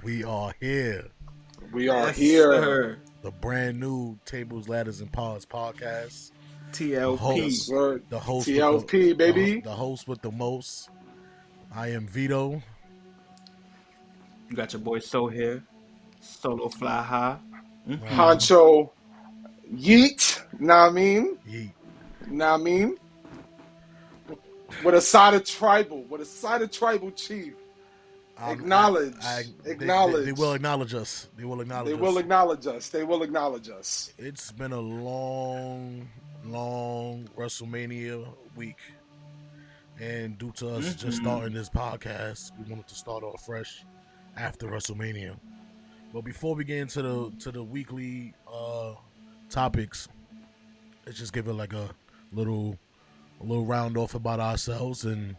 We are here. We are Yes, here. sir. The brand new Tables, Ladders, and Pods podcast. TLP. Yes, sir. The host TLP, baby. the host with the most. I am Vito. You got your boy So here. Solo Fly High. Honcho Yeet. Nah, I mean. Yeet. Nah, I mean. With a side of tribal. With a side of tribal chief. Acknowledge. Acknowledge. They will acknowledge us. They will acknowledge They us. will acknowledge us. They will acknowledge us. It's been a long Wrestlemania week. And due to us just starting this podcast, we wanted to start off fresh after WrestleMania. But before we get into the weekly topics, let's just give it like a little round off about ourselves and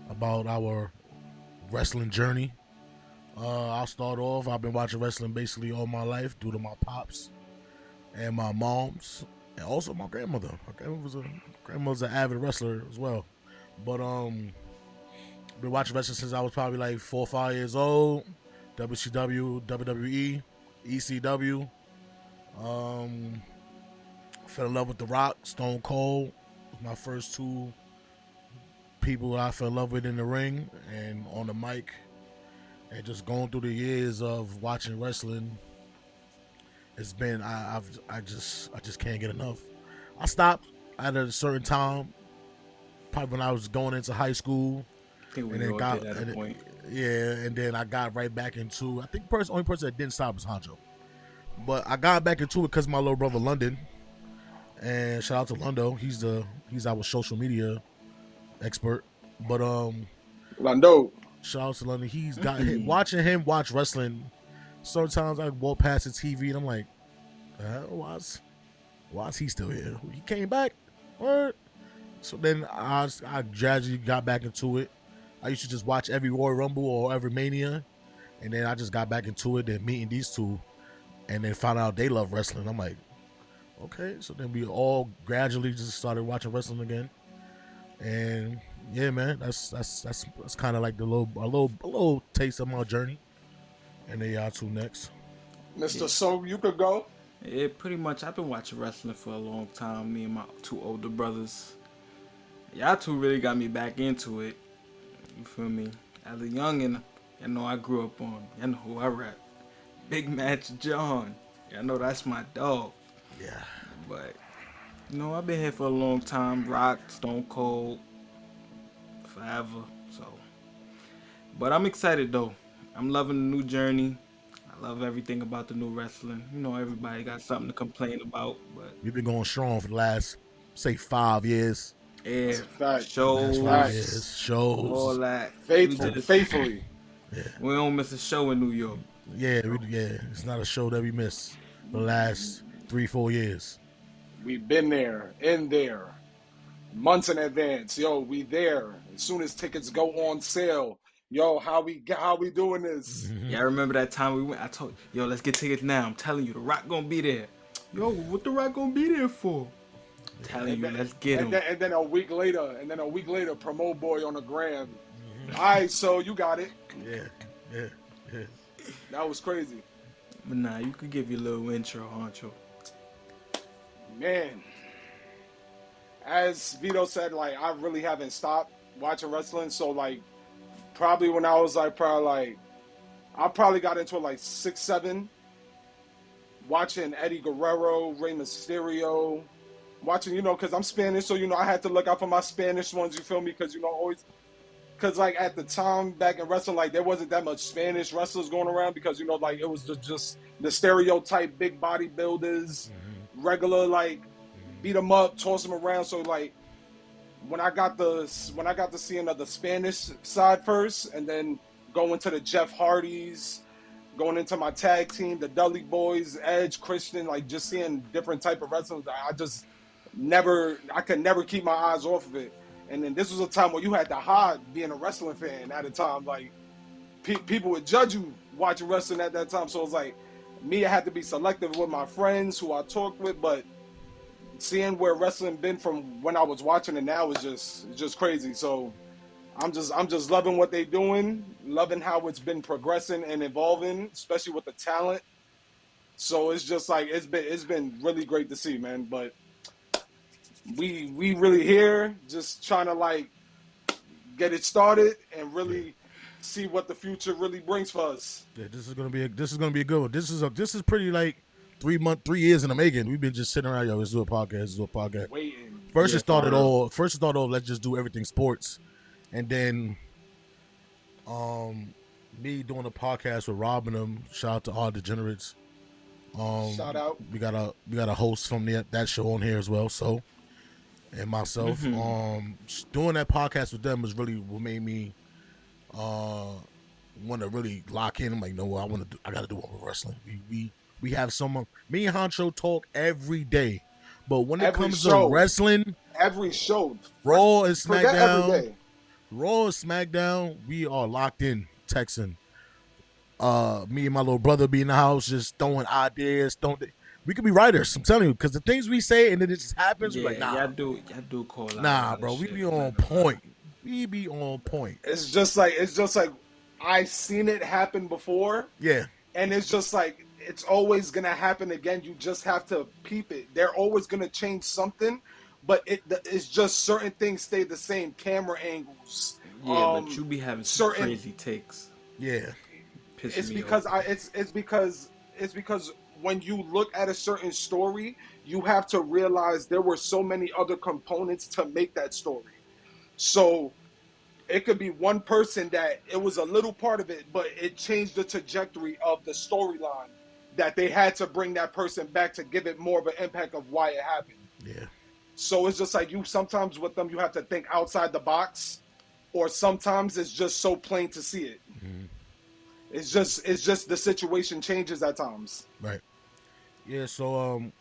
about our wrestling journey. I'll start off. I've been watching wrestling basically all my life due to my pops and my moms and also my grandmother. My grandmother's an avid wrestler as well. But been watching wrestling since I was probably like 4 or 5 years old. WCW, WWE, ECW. Fell in love with The Rock, Stone Cold. My first two people I fell in love with in the ring and on the mic. And just going through the years of watching wrestling, it's been I just can't get enough. I stopped at a certain time, probably when I was going into high school. I think we and then all got did at a point. Yeah, and then I got right back into. I think the only person that didn't stop was Honcho, but I got back into it because my little brother London. And shout out to Lundo. He's our social media expert. But Lundo. shout out to London. He's got watching him watch wrestling. Sometimes I walk past the TV and I'm like, why is he still here? He came back. What? So then I gradually got back into it. I used to just watch every Royal Rumble or every Mania, and then I just got back into it. Then meeting these two, and then found out they love wrestling. I'm like, okay. So then we all gradually just started watching wrestling again, and yeah, man, that's kind of like a little taste of my journey. And then y'all two next. Mr. So, you could go. Yeah, pretty much. I've been watching wrestling for a long time. Me and my two older brothers. Y'all two really got me back into it. You feel me? As a youngin', I know I grew up on. I know who I rap. Big Match John. I know that's my dog. Yeah. But, I've been here for a long time. Rock, Stone Cold, forever. So, but I'm excited though. I'm loving the new journey. I love everything about the new wrestling. Everybody got something to complain about, but We've been going strong for the last, say, 5 years. yeah, Fact. shows, Shows. all that. Faithfully. Yeah. We don't miss a show in New York. Yeah, it's not a show that we miss the last 3-4 years. We've been there, in there, months in advance. Yo, we there. As soon as tickets go on sale, yo, how we doing this? Yeah, I remember that time we went. I told yo, let's get tickets now. I'm telling you, The Rock gonna be there. Yo, what The Rock gonna be there for? Telling you, let's get him. And then a week later, promo boy on the gram. All right, so you got it. Yeah. That was crazy. But nah, you could give your little intro, Honcho. Man, as Vito said, like, I really haven't stopped watching wrestling. So, like, probably when I was like, I probably got into it like 6, 7. Watching Eddie Guerrero, Rey Mysterio, watching, because I'm Spanish, so, I had to look out for my Spanish ones, you feel me? Because, because, like, at the time back in wrestling, like, there wasn't that much Spanish wrestlers going around because, like, it was just the stereotype big bodybuilders, regular, like, beat them up, toss them around. So, like, when I got to seeing the Spanish side first and then going to the Jeff Hardys, going into my tag team, the Dudley Boys, Edge, Christian, like, just seeing different type of wrestlers, I could never keep my eyes off of it. And then this was a time where you had to hide being a wrestling fan at a time. Like, people would judge you watching wrestling at that time. So it's like, me, I had to be selective with my friends who I talked with. But seeing where wrestling been from when I was watching it now is just crazy. So I'm just loving what they're doing, loving how it's been progressing and evolving, especially with the talent. So it's just like it's been really great to see, man. But we really here just trying to like get it started and Yeah. really see what the future really brings for us. Yeah, this is gonna be a good one. This is pretty like 3 years in the making. We've been just sitting around, yo, let's do a podcast, let's do a podcast. Waiting. First Yeah, it for started real. off, let's just do everything sports. And then me doing a podcast with Rob and them, shout out to all degenerates. Shout out. We got a host from that show on here as well, so and myself. Doing that podcast with them was really what made me want to really lock in. I'm like, no, I gotta do one with wrestling. We have someone. Me and Honcho talk every day, but when it Every comes show. to wrestling, Every show. Raw and Forget every SmackDown, day. Raw and SmackDown, we are locked in. Texting. Me and my little brother be in the house, just throwing ideas. We could be writers. I'm telling you, because the things we say and then it just happens. Yeah, We're like, nah, y'all do call out. a nah, lot bro. of We shit. be on point. We be on point. It's just like I've seen it happen before, Yeah, and it's just like it's always gonna happen again. You just have to peep it. They're always gonna change something, but it's just certain things stay the same. Camera angles. Yeah, but you be having some certain- crazy takes. yeah, Piss It's me because off. it's because when you look at a certain story, you have to realize there were so many other components to make that story. So it could be one person that it was a little part of it, but it changed the trajectory of the storyline that they had to bring that person back to give it more of an impact of why it happened. yeah. So it's just like you sometimes with them you have to think outside the box, or sometimes it's just so plain to see it. Mhm. It's just the situation changes at times. Right. Yeah. So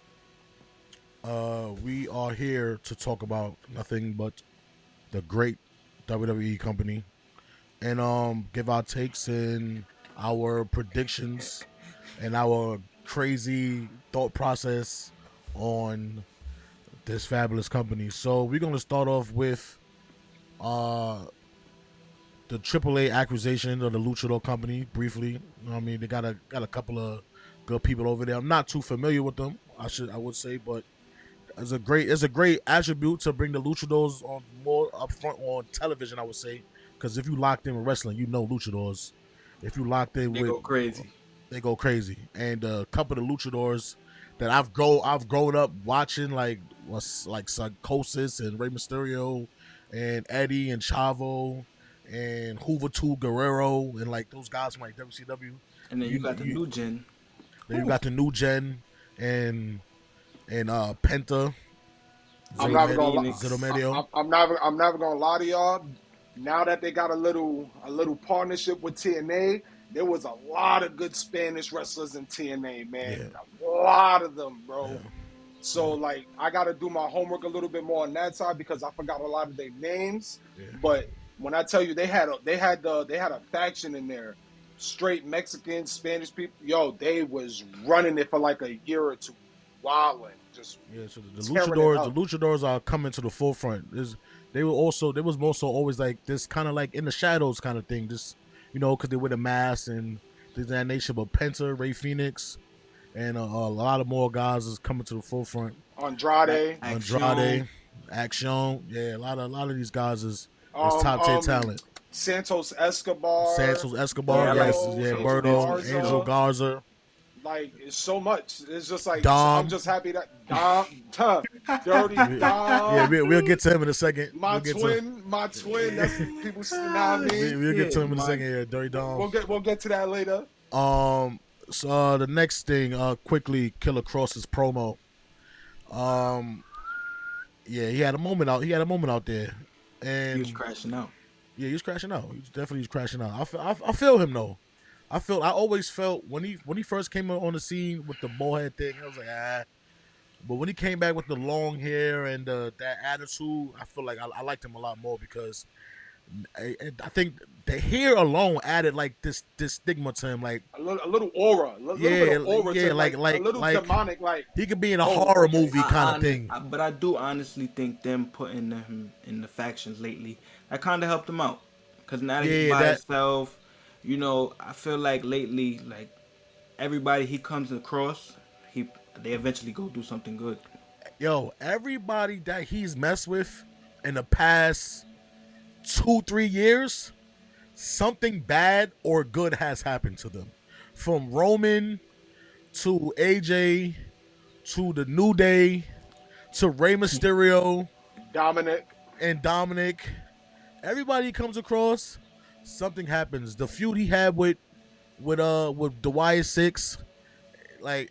we are here to talk about nothing but the great WWE company, and give our takes and our predictions and our crazy thought process on this fabulous company. So we're gonna start off with the AAA acquisition of the Luchador company briefly. You know what I mean, they got a couple of good people over there. I'm not too familiar with them, I would say, but it's a great attribute to bring the Luchadors on more up front on television, I would say, because if you locked in with wrestling, you know Luchadors. If you locked in They with, go crazy. they go crazy. And a couple of Luchadors that I've grown up watching, like Psychosis and Rey Mysterio and Eddie and Chavo and Juventud Guerrero and like those guys from like WCW. And then you got the you- new gen. Then you got the new gen and Penta. I'm not gonna lie. Zero I'm never gonna lie to y'all. Now that they got a little partnership with TNA, there was a lot of good Spanish wrestlers in TNA, man. A lot of them, bro. Yeah. So like I gotta do my homework a little bit more on that side because I forgot a lot of their names. Yeah. But when I tell you they had a faction in there, straight Mexican, Spanish people, yo, they was running it for like a year or two. Wilding. Just Yeah, so the tearing it up. Luchadors are coming to the forefront. There was also always like this kind of like in the shadows kind of thing. Just because they wear the mask and things of that nature. But Penta, Ray Phoenix, and a lot of more guys is coming to the forefront. Andrade. Andrade, Action, yeah, a lot of these guys is top tier talent. Santos Escobar. Escobar, Yeah, yes, like yeah, Angel Berto, Garza. Angel Garza. Like it's so much. It's just like Dom. I'm just happy that Dirty Dom. Yeah, we'll get to him in a second. My We'll get to- twin. That's people. You know what I mean? We'll get to him in a Yeah, second. Yeah, Dirty Dom. We'll get to that later. So the next thing, quickly, Killer Cross's promo. Yeah, he had a moment out there, and He was crashing out. yeah, he was crashing out. He was crashing out. I feel him though. I always felt when he first came on the scene with the bowhead thing, I was like, ah. But when he came back with the long hair and that attitude, I feel like I liked him a lot more because I think the hair alone added like this stigma to him. Like a little aura, a little bit of aura to him, like a little demonic. Like he could be in a oh, horror okay. movie kind of thing. But I do honestly think them putting him in the factions lately, that kind of helped him out. Because now that he's Yeah, by that himself, you know, I feel like lately, like everybody he comes across, they eventually go do something good. everybody that he's messed with in the past 2-3 years, something bad or good has happened to them. From Roman to AJ to the New Day to Rey Mysterio Dominic. and Dominic. Everybody he comes across, something happens. The feud he had with the Y6, like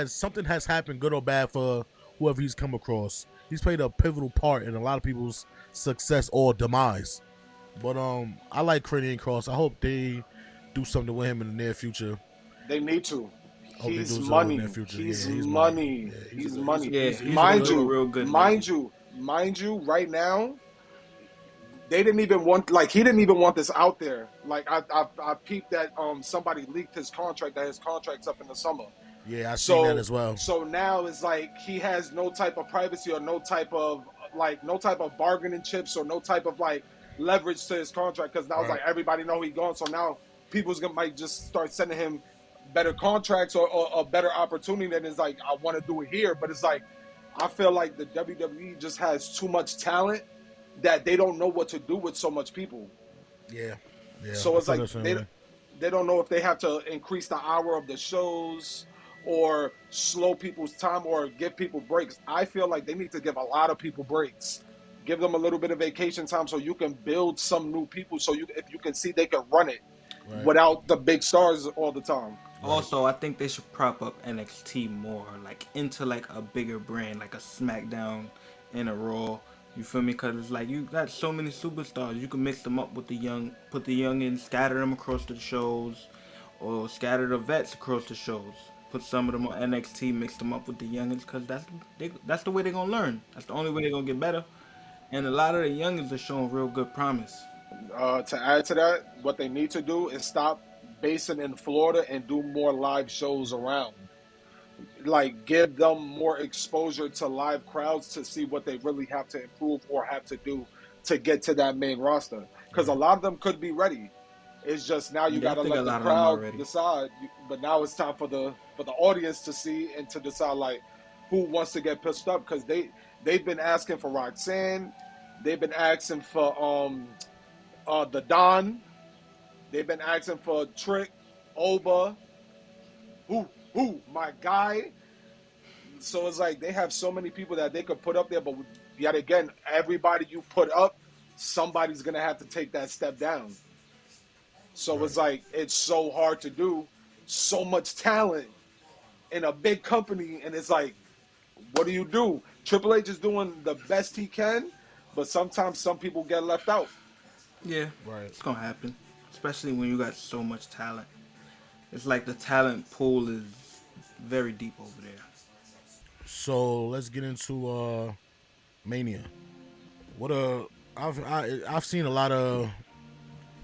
something has happened, good or bad, for whoever he's come across. He's played a pivotal part in a lot of people's success or demise. But I like Karrion Kross. I hope they do something with him in the near future. They need to. He's money. money. He's money. He's money. He's Mind doing you, real good. mind you, right now, they didn't even want, like, he didn't even want this out there. Like, I peeped that somebody leaked his contract, that his contract's up in the summer. Yeah, I seen that as well. So now it's like he has no type of privacy or no type of bargaining chips or no type of like leverage to his contract, because now it's like everybody know he's gone. So now might just start sending him better contracts or a better opportunity, and it's like, I want to do it here. But it's like, I feel like the WWE just has too much talent that they don't know what to do with so much people. Yeah. So it's like they don't know if they have to increase the hour of the shows or slow people's time or give people breaks. I feel like they need to give a lot of people breaks. Give them a little bit of vacation time so you can build some new people, so if you can see they can run it without the big stars all the time. Also, I think they should prop up NXT more, like into like a bigger brand, like a SmackDown and a Raw. You feel me? Because it's like you got so many superstars. You can mix them up with put the youngins, scatter them across the shows, or scatter the vets across the shows. Put some of them on NXT, mix them up with the youngins, because that's the way they're going to learn. That's the only way they're going to get better. And a lot of the youngins are showing real good promise. To add to that, what they need to do is stop basing in Florida and do more live shows around. Like, give them more exposure to live crowds to see what they really have to improve or have to do to get to that main roster. Because a lot of them could be ready. It's just now you got to let the crowd decide. But now it's time for the audience to see and to decide, like, who wants to get pissed up. Because they've been asking for Roxanne. They've been asking for the Don. They've been asking for Trick, Oba. Who, my guy. So it's like they have so many people that they could put up there, but yet again, everybody you put up, somebody's gonna have to take that step down. So it's like, it's so hard to do, so much talent in a big company, and it's like, what do you do? Triple H is doing the best he can, but sometimes some people get left out. Yeah, it's gonna happen, especially when you got so much talent. It's like the talent pool is very deep over there. So let's get into Mania. I've seen a lot of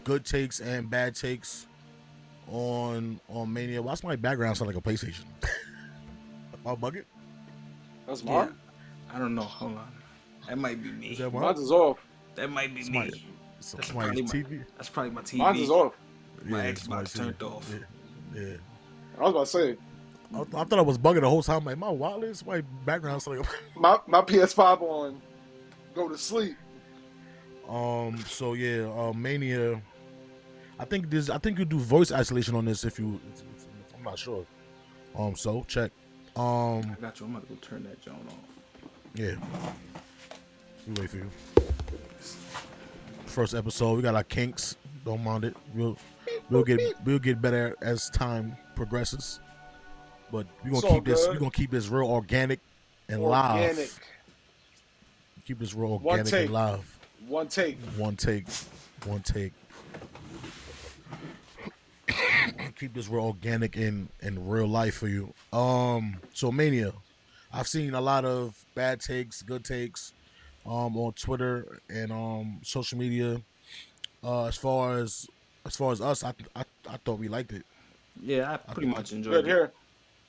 good takes and bad takes on Mania. Why's my background sound like a PlayStation? My bucket? That's mine? Yeah. I don't know. Hold on. That might be me. Mine is off. That might be me. That's probably TV. That's probably my TV. Mine is off. My Xbox turned off. Yeah. I was about to say. I thought I was bugging the whole time. Like, my wireless, my background sound like my PS5 on. Go to sleep. So yeah, Mania. I think you do voice isolation on this if I'm not sure. So check. I got you. I'm gonna go turn that joint off. Yeah. We wait for you. First episode, we got our kinks. Don't mind it. We'll get better as time progresses. But we're gonna keep this real organic and live. Keep this real organic and live. One take. Keep this real organic and real life for you. So Mania. I've seen a lot of bad takes, good takes, on Twitter and social media. As far as us, I thought we liked it. Yeah, I pretty much Good enjoyed it. here.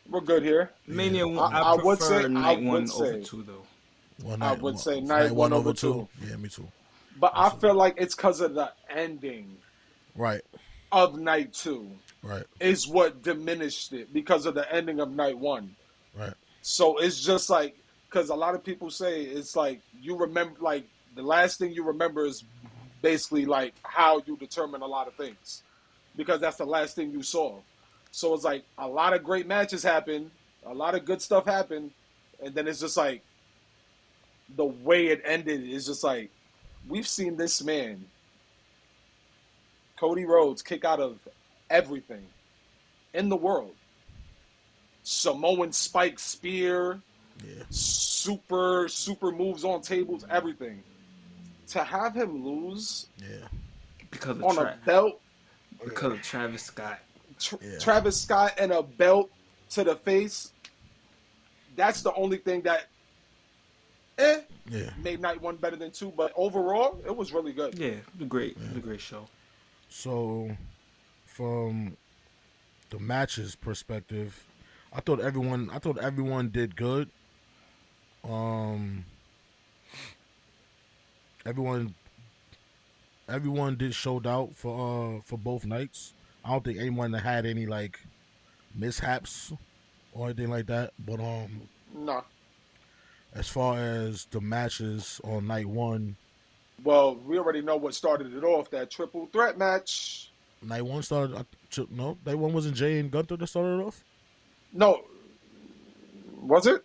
We're good here. Yeah, Mania, yeah. I I would say, prefer night one over two though. One I night, would say night night one one over over two. two. Yeah, me too. But I Absolutely. feel like it's because of the ending Right, of night two right, is what diminished it because of the ending of night one. right. So it's just like because a lot of people say it's like you remember like the last thing you remember is basically like how you determine a lot of things because that's the last thing you saw. So it's like a lot of great matches happen, a lot of good stuff happened, and then it's just like the way it ended is just like we've seen this man, Cody Rhodes, kick out of everything in the world. Samoan spike spear, Yeah, super moves on tables, everything. To have him lose yeah, Because of on a belt, because of Travis Scott. yeah, Travis Scott and a belt to the face, that's the only thing that yeah. made night one better than two. But overall, it was really good. Yeah, it was a great show. So, from the matches perspective, I thought everyone did good. Um, everyone everyone did showed out for both nights. I don't think anyone had any like mishaps or anything like that. But Nah. as far as the matches on night one, Well, we already know what started it off. That triple threat match. night one started. No, night one wasn't Jay and Gunther that started it off. No, was it?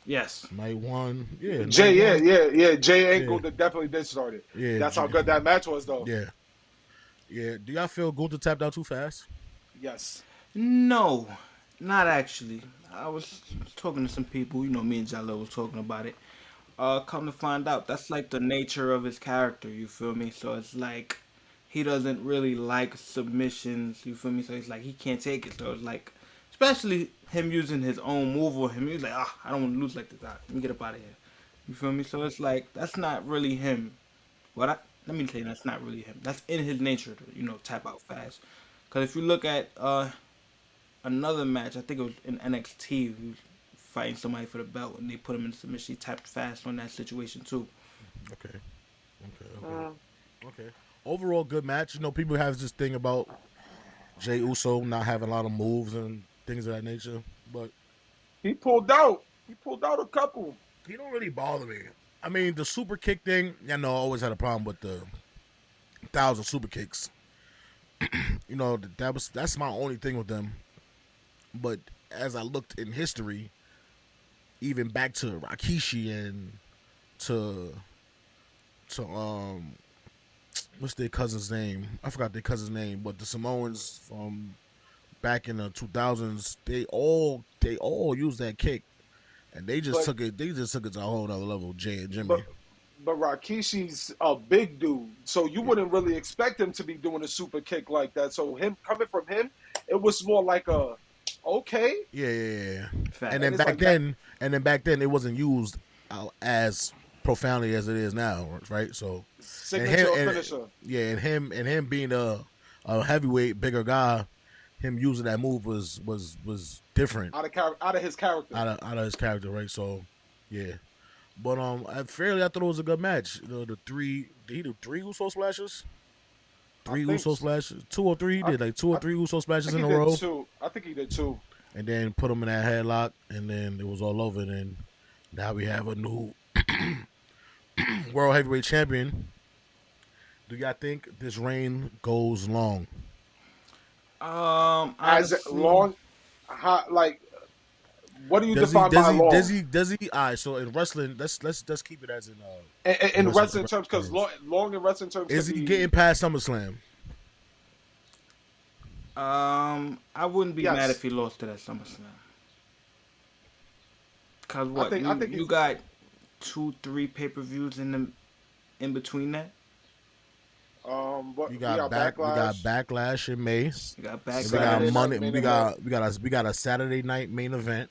Yes. Night one, yeah. Jay, Night one, yeah. Jay yeah, Angle that definitely did start it. yeah, That's how good that match was, though. yeah, yeah. Do y'all feel Gunther tapped out too fast? Yes. No, not actually. I was talking to some people, me and Jallo was talking about it. Come to find out, that's like the nature of his character, you feel me? So it's like he doesn't really like submissions, you feel me? So it's like he can't take it. So it's like, especially him using his own move on him, he's like, I don't want to lose like this. Let me get up out of here. You feel me? So it's like, that's not really him. Let me say that's not really him. That's in his nature to, tap out fast. Because if you look at another match, I think it was in NXT, he was fighting somebody for the belt and they put him in submission. He tapped fast on that situation too. Okay, okay. Overall, good match. People have this thing about Jay Uso not having a lot of moves and things of that nature, but He pulled out. He pulled out a couple. he don't really bother me. I mean, the super kick thing, I always had a problem with the 1,000 super kicks. That's my only thing with them. But as I looked in history, even back to Rikishi and to what's their cousin's name? I forgot their cousin's name, but the Samoans from back in the 2000s, they all used that kick, and they just But took it. They just took it to a whole other level. Jay and Jimmy. but Rakishi's a big dude, so you wouldn't really expect him to be doing a super kick like that. So him coming from him, it was more like a okay. Yeah. Fact. And then back then, it wasn't used as profoundly as it is now, right? So Signature or finisher. Yeah, and him being a heavyweight, bigger guy, him using that move was different Out of his character. out of his character, right? So yeah, but I thought it was a good match. The three, did he do three Uso splashes? Three Uso splashes, 2 or 3. He did like 2 or 3 Uso splashes in a row. I think he did 2. And then put him in that headlock, and then it was all over. And now we have a new world heavyweight champion. Do y'all think this reign goes long? As Honestly, long, like, what do you define by long? Does he? All right. So in wrestling, let's keep it as In wrestling terms, because long in wrestling terms, is he getting past SummerSlam? I wouldn't be Yes. mad if he lost to that SummerSlam. Cause what? I think you got 2-3 pay-per-views in between that. What We got Backlash in May. You got We Backlash. got Monday. Main We event. got a Saturday night main event.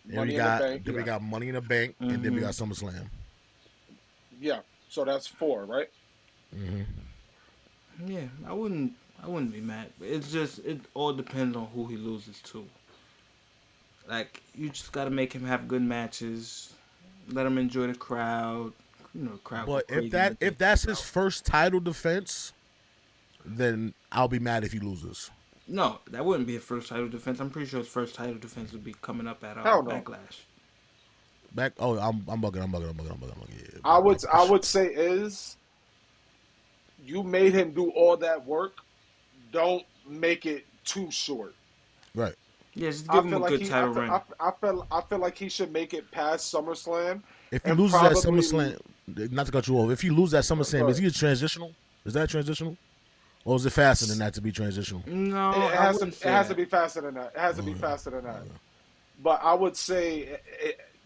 And Money we in the got Bank. we got Money in the Bank, and then we got SummerSlam. Yeah, so that's 4, right? Mm-hmm. I wouldn't be mad. It's just it all depends on who he loses to. Like you just gotta make him have good matches, let him enjoy the crowd. You know, the crowd go But crazy. when if they that's come his out. first title defense, then I'll be mad if he loses. No, that wouldn't be a first title defense. I'm pretty sure his first title defense would be coming up at Hell no. Backlash. Back. Oh, I'm bugging. Yeah, I would say is you made him do all that work. Don't make it too short. right. Yeah, just I give him feel a like good he. title reign. I feel like he should make it past SummerSlam If he and loses at probably. SummerSlam, not to cut you off. If he loses at SummerSlam, is he transitional? Is that transitional, or is it faster than that to be transitional? No, It I has to. wouldn't It say has to that. be faster than that. It has to be faster than that. But I would say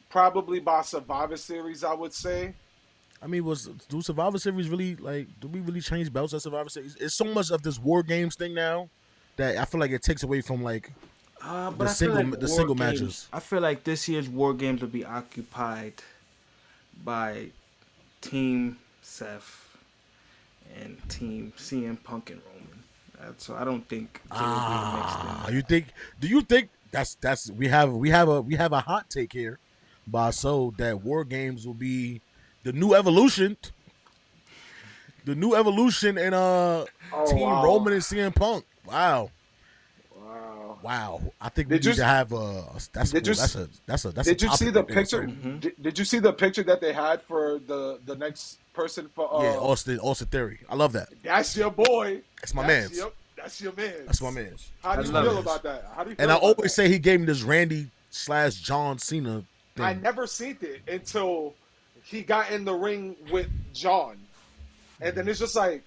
probably by Survivor Series. I would say. I mean, do Survivor Series really do we really change belts at Survivor Series? It's so much of this War Games thing now that I feel like it takes away from like But the I feel like the War single Games, matches. I feel like this year's War Games will be occupied by Team Seth and Team CM Punk and Roman. So I don't think Jay will be mixed in. You think? Do you think that's we have a hot take here, by so that War Games will be the new evolution. The new evolution in Oh Team wow! Roman and CM Punk. Wow. Wow! Wow. I think Did we you need to have that's did cool. you That's a did you see topic the right there, picture? so. Did you see the picture that they had for the next person for? Yeah, Austin Theory. I love that. That's your boy. That's my man. That's your man. That's my man. How do you love feel it. about that? How do you feel And I about always that? say he gave me this Randy/John Cena thing. I never seen it until he got in the ring with John, and then it's just like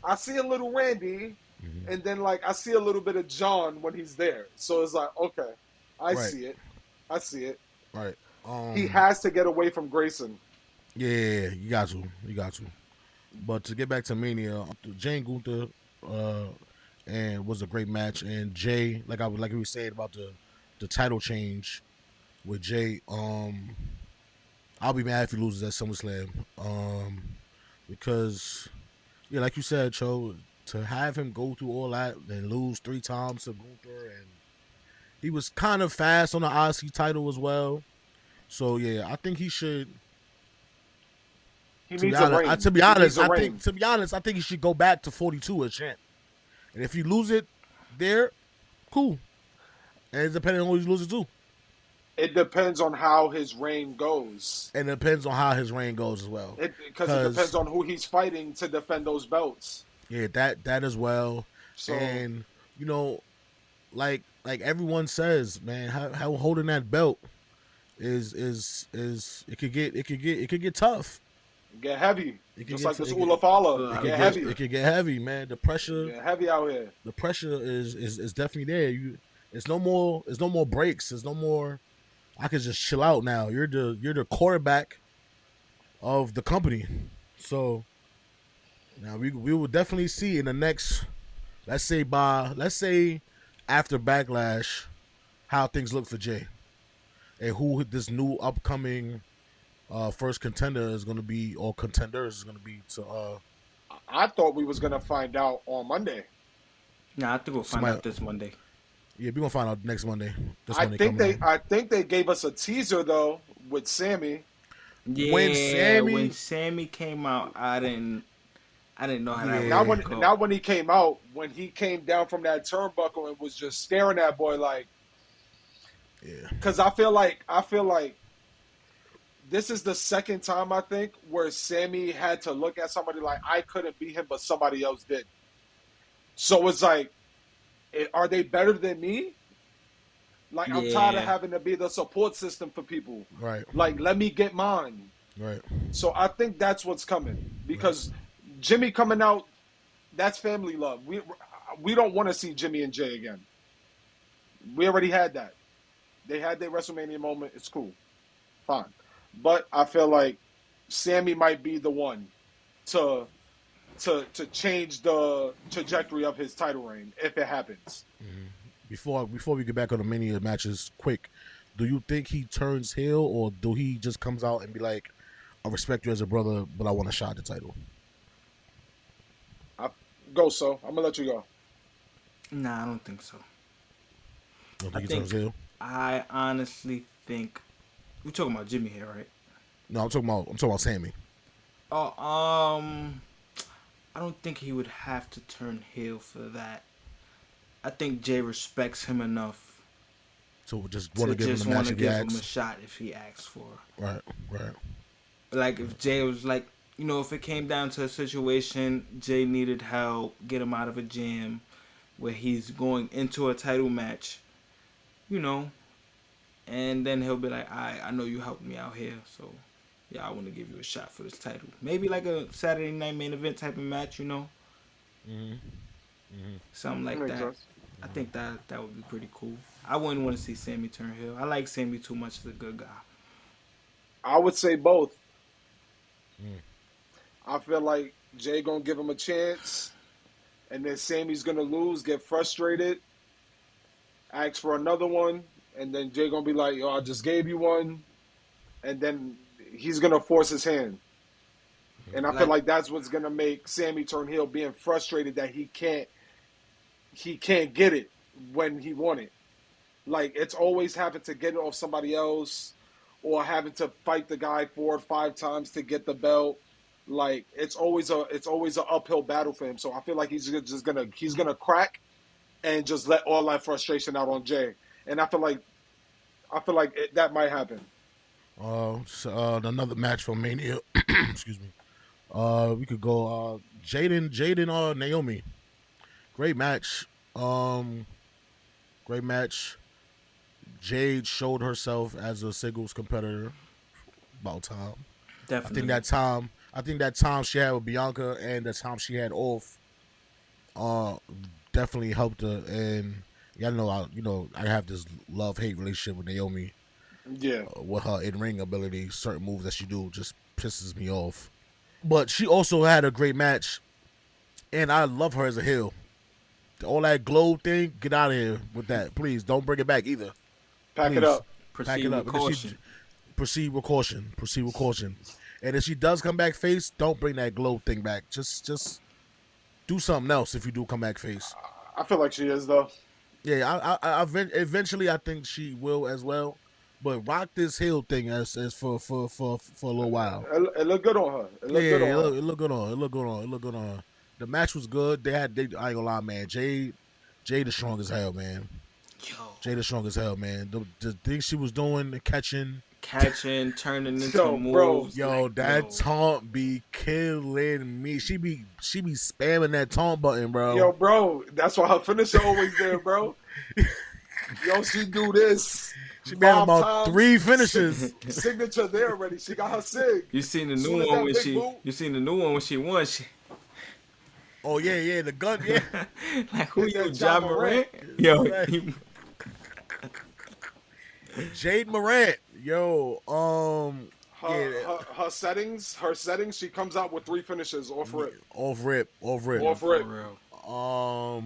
I see a little Randy, and then like I see a little bit of John when he's there. So it's like okay, I Right. see it. I see it. Right. He has to get away from Grayson. Yeah, you got to. But to get back to Mania, Jane Gunther and was a great match, and Jay, like we were saying about the title change with Jay, I'll be mad if he loses at SummerSlam. Because yeah, like you said, Cho, to have him go through all that and lose 3 times to Gunther, and he was kind of fast on the IC title as well. So yeah, I think he should. He To be needs a ring. honest, He needs a ring. I think he should go back to 42 as champ. And if you lose it there, cool. And it's depending on who you lose it to. It depends on how his reign goes. And it depends on how his reign goes as well. Because it depends on who he's fighting to defend those belts. Yeah, that as well. So, And you know, like everyone says, man, how holding that belt is it could get tough. get heavy. It Just get- like this it Ulafala. It Get heavy. It could get heavy, man. The pressure. Get heavy out here. The pressure is definitely there. It's no more breaks. There's no more. I can just chill out now. You're the quarterback of the company. So now we will definitely see in the next, let's say after Backlash, how things look for Jay and who this new upcoming first contender is going to be, or contenders is going to be to. I thought we was gonna find out on Monday. Nah, I think we'll find out this Monday. Yeah, we're gonna find out next Monday. I think they gave us a teaser though with Sammy. Yeah, when Sammy came out, I didn't know how that Not would go. not when he came out. When he came down from that turnbuckle and was just staring at boy like. Yeah. Because I feel like this is the second time I think where Sammy had to look at somebody like I couldn't beat him, but somebody else did. So it's like, are they better than me? Like I'm tired of having to be the support system for people. Right. Like let me get mine. Right. So I think that's what's coming because Jimmy coming out, that's family love. We don't want to see Jimmy and Jay again. We already had that. They had their WrestleMania moment. It's cool, fine. But I feel like Sammy might be the one to change the trajectory of his title reign if it happens. Mm-hmm. Before we get back on the Mania matches, quick, do you think he turns heel or do he just comes out and be like, I respect you as a brother, but I want a shot at the title? Go, so I'm gonna let you go. Nah, I don't think so. Don't I think he turns think heel. I honestly think we're talking about Jimmy here, right? No, I'm talking about Sammy. Oh, I don't think he would have to turn heel for that. I think Jay respects him enough So just want to to give him the just want match to if he give him a asks. shot if he asks for. Right, right. Like if Jay was like, if it came down to a situation, Jay needed help, get him out of a jam where he's going into a title match, you know, and then he'll be like, I know you helped me out here, so yeah, I want to give you a shot for this title. Maybe like a Saturday Night Main Event type of match, Hmm. Hmm. something like Makes that. sense. I think that would be pretty cool. I wouldn't want to see Sammy turn heel. I like Sammy too much as a good guy. I would say both. Mm. I feel like Jay gonna give him a chance, and then Sammy's gonna lose, get frustrated, ask for another one, and then Jay gonna be like, "Yo, I just gave you one," and then he's gonna force his hand. And I feel Like like that's what's gonna make Sammy turn heel, being frustrated that he can't get it when he want it. Like it's always having to get it off somebody else, or having to fight the guy 4 or 5 times to get the belt. Like it's always a uphill battle for him. So I feel like he's gonna crack and just let all that frustration out on Jay. And I feel like that might happen. Another match from Mania. Excuse me. We could go. Jaden, Naomi. Great match. Um, Great match. Jade showed herself as a singles competitor. About time. I think definitely. that time. I think that time she had with Bianca and the time she had off, uh, definitely helped her. And yeah, I have this love hate relationship with Naomi. Yeah. With her in ring ability, certain moves that she do just pisses me off. But she also had a great match, and I love her as a heel. All that glow thing, get out of here with that, please. Don't bring it back either. Pack it Please up. pack Proceed it with up. And if she caution. proceed with caution. Proceed with caution. And if she does come back face, don't bring that glow thing back. Just do something else if you do come back face. I feel like she is though. Yeah, eventually I think she will as well. But rock this heel thing as for a little while. It looked good on her. It Yeah, looked good on her. it looked good on. It looked good on. It looked good on. The match was good. I ain't gonna lie, man. Jay the strong as hell, man. Yo, Jay the strong as hell, man. The things she was doing, catching, catching, turning into Yo, bro. moves. yo, Like, that yo. taunt be killing me. She be spamming that taunt button, Yo, bro. bro. That's why her finisher always there, bro. Yo, she do this She been five about times. 3 finishes. Signature there already. She got her sig. You seen the Soon new as one that when big she. boot You seen the new one when she won. She Oh yeah, the gun, yeah. like who hit you, that John John Morant? Morant. Yo, Right. Jade Morant, yo, Her, yeah, her her settings, her settings. She comes out with 3 finishes off rip. off rip. Yeah, Off for rip. real.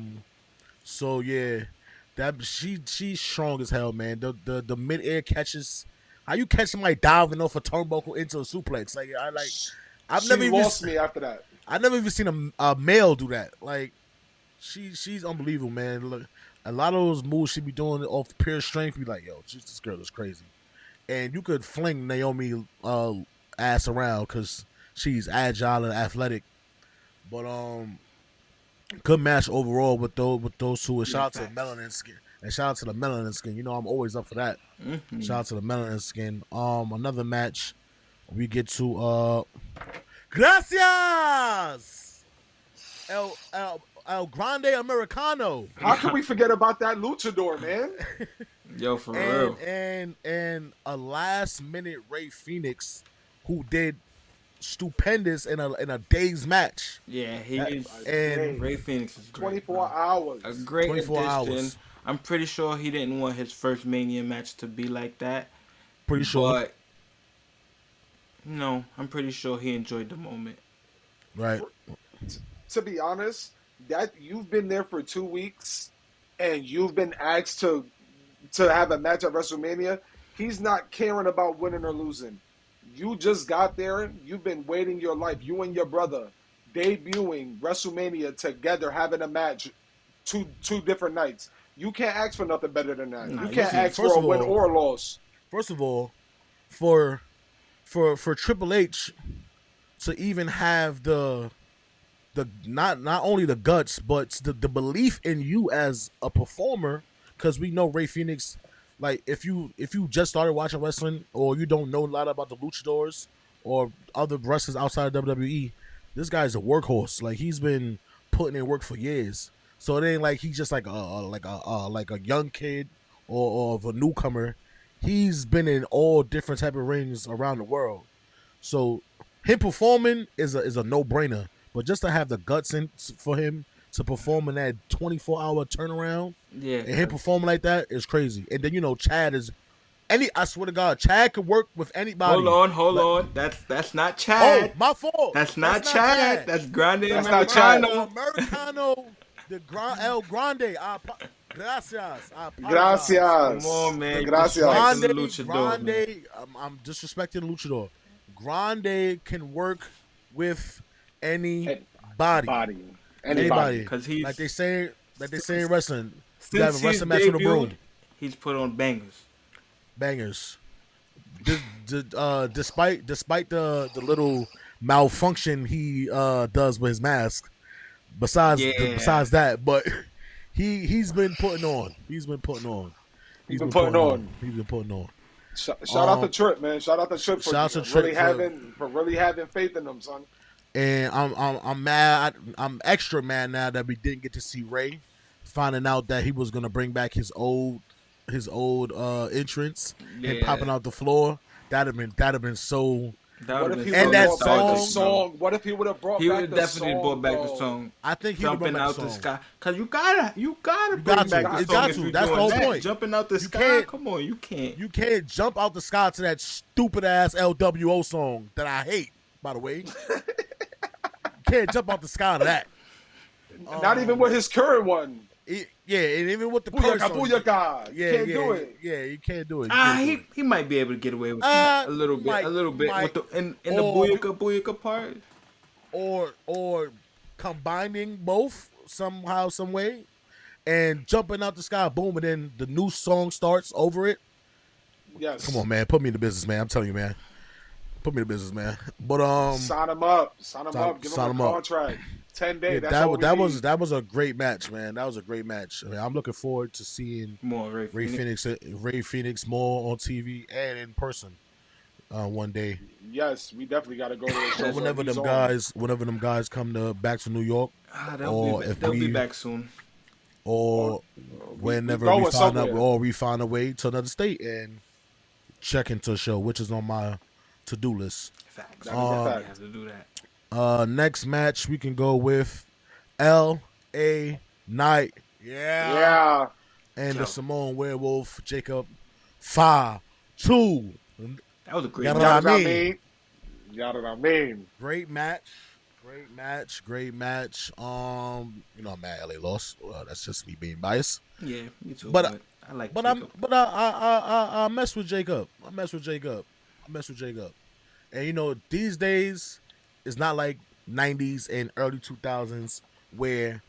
So yeah, that she's strong as hell, man. The mid air catches. How you catch somebody diving off a turnbuckle into a suplex? I've She never even lost me after that. I've never even seen a male do that. Like she's unbelievable, man. Look, a lot of those moves she be doing off pure strength. Be like, yo, just this girl is crazy. And you could fling Naomi ass around because she's agile and athletic. But good match overall with those two. And Yeah, shout out to the facts. melanin skin. And shout out to the melanin skin. You know I'm always up for that. Mm-hmm. Shout out to the melanin skin. Another match. We get to Gracias El Grande Americano. How can we forget about that luchador, man? Yo, for and real. and a last minute Ray Phoenix who did stupendous in a day's match. Yeah, he That- is. and Ray Phoenix is great. 24 bro. hours. A great 24 addition. hours. I'm pretty sure he didn't want his first Mania match to be like that. Pretty sure, But no, I'm pretty sure he enjoyed the moment. right? To be honest, that you've been there for 2 weeks and you've been asked to have a match at WrestleMania. He's not caring about winning or losing. You just got there. You've been waiting your life. You and your brother. debuting WrestleMania together, having a match two different nights. You can't ask for nothing better than that. Nah, You you can't see, ask first for a of win all- or a loss. First of all, for Triple H to even have the not only the guts but the belief in you as a performer, because we know Ray Phoenix, like if you just started watching wrestling or you don't know a lot about the luchadors or other wrestlers outside of WWE, this guy's a workhorse. Like he's been putting in work for years, so it ain't like he's just like a young kid or of a newcomer. He's been in all different type of rings around the world, so him performing is a no brainer. But just to have the guts in for him to perform in that 24-hour turnaround yeah. and him performing like that is crazy. And then Chad is I swear to God, Chad could work with anybody. Hold Like, on. That's not Oh, Chad. my fault. That's not Chad. That's Grande That's not Chad. Americano. Americano, El Grande. Gracias. I apologize. Gracias. Come on, man. Gracias. Grande- Grande, Luchador, Grande. I'm disrespecting Luchador. Grande can work with anybody. Anybody. Because he's Like they say in wrestling. You have since a he's wrestling match with a broom. debuted, he's put on bangers. Bangers. Despite the little malfunction he does with his mask. Besides that, but he's been putting on. He's been putting on. He's been putting on. Shout out to Trip, man. Shout out to Trip for really having faith in them, son. And I'm mad. I'm extra mad now that we didn't get to see Ray, finding out that he was gonna bring back his old entrance and popping out the floor. That'd have been so. What if he and would that have brought back the song? What if he would have brought He back would the definitely song? brought back the bro? song. I think he Jumping out the sky, cause you gotta bring got back to. the You song. got If to. you're That's the doing whole that, point. Jumping out the You sky, can't- come on, you can't. You can't jump out the sky to that stupid ass LWO song that I hate. By the way, you can't jump out the sky to that. Not even with his current one. Yeah, and even with the Booyaka, person, booyaka. yeah, Can't do it. Yeah, you can't do it. You can't do it. He might be able to get away with Uh, a little bit, might, with the in the or- booyaka part. or combining both somehow, some way, and jumping out the sky, boom, and then the new song starts over it. Yes. Come on, man, put me in the business, man. I'm telling you, man, put me in the business, man. But Sign him up. Give sign him him a up. contract. 10 days. yeah, That's that was a great match, man. That was a great match. I mean, I'm looking forward to seeing More Ray Phoenix more on TV and in person one day. Yes, we definitely got to go to the show. Whenever them guys come back to New York, They'll be back soon. or whenever going we find out, somewhere. or we find a way to another state and check into a show, which is on my to-do list. Facts. That is a We fact. have to do that. Next match we can go with L.A. Knight, Yeah. and the Samoan Werewolf Jacob 5-2. That was a great Yeah, match. right. You know what I mean? Great match. I'm mad LA lost. Well, that's just me being biased. Yeah, me too. But- I like. But Jacob. I mess with Jacob. And these days it's not like 90s and early 2000s where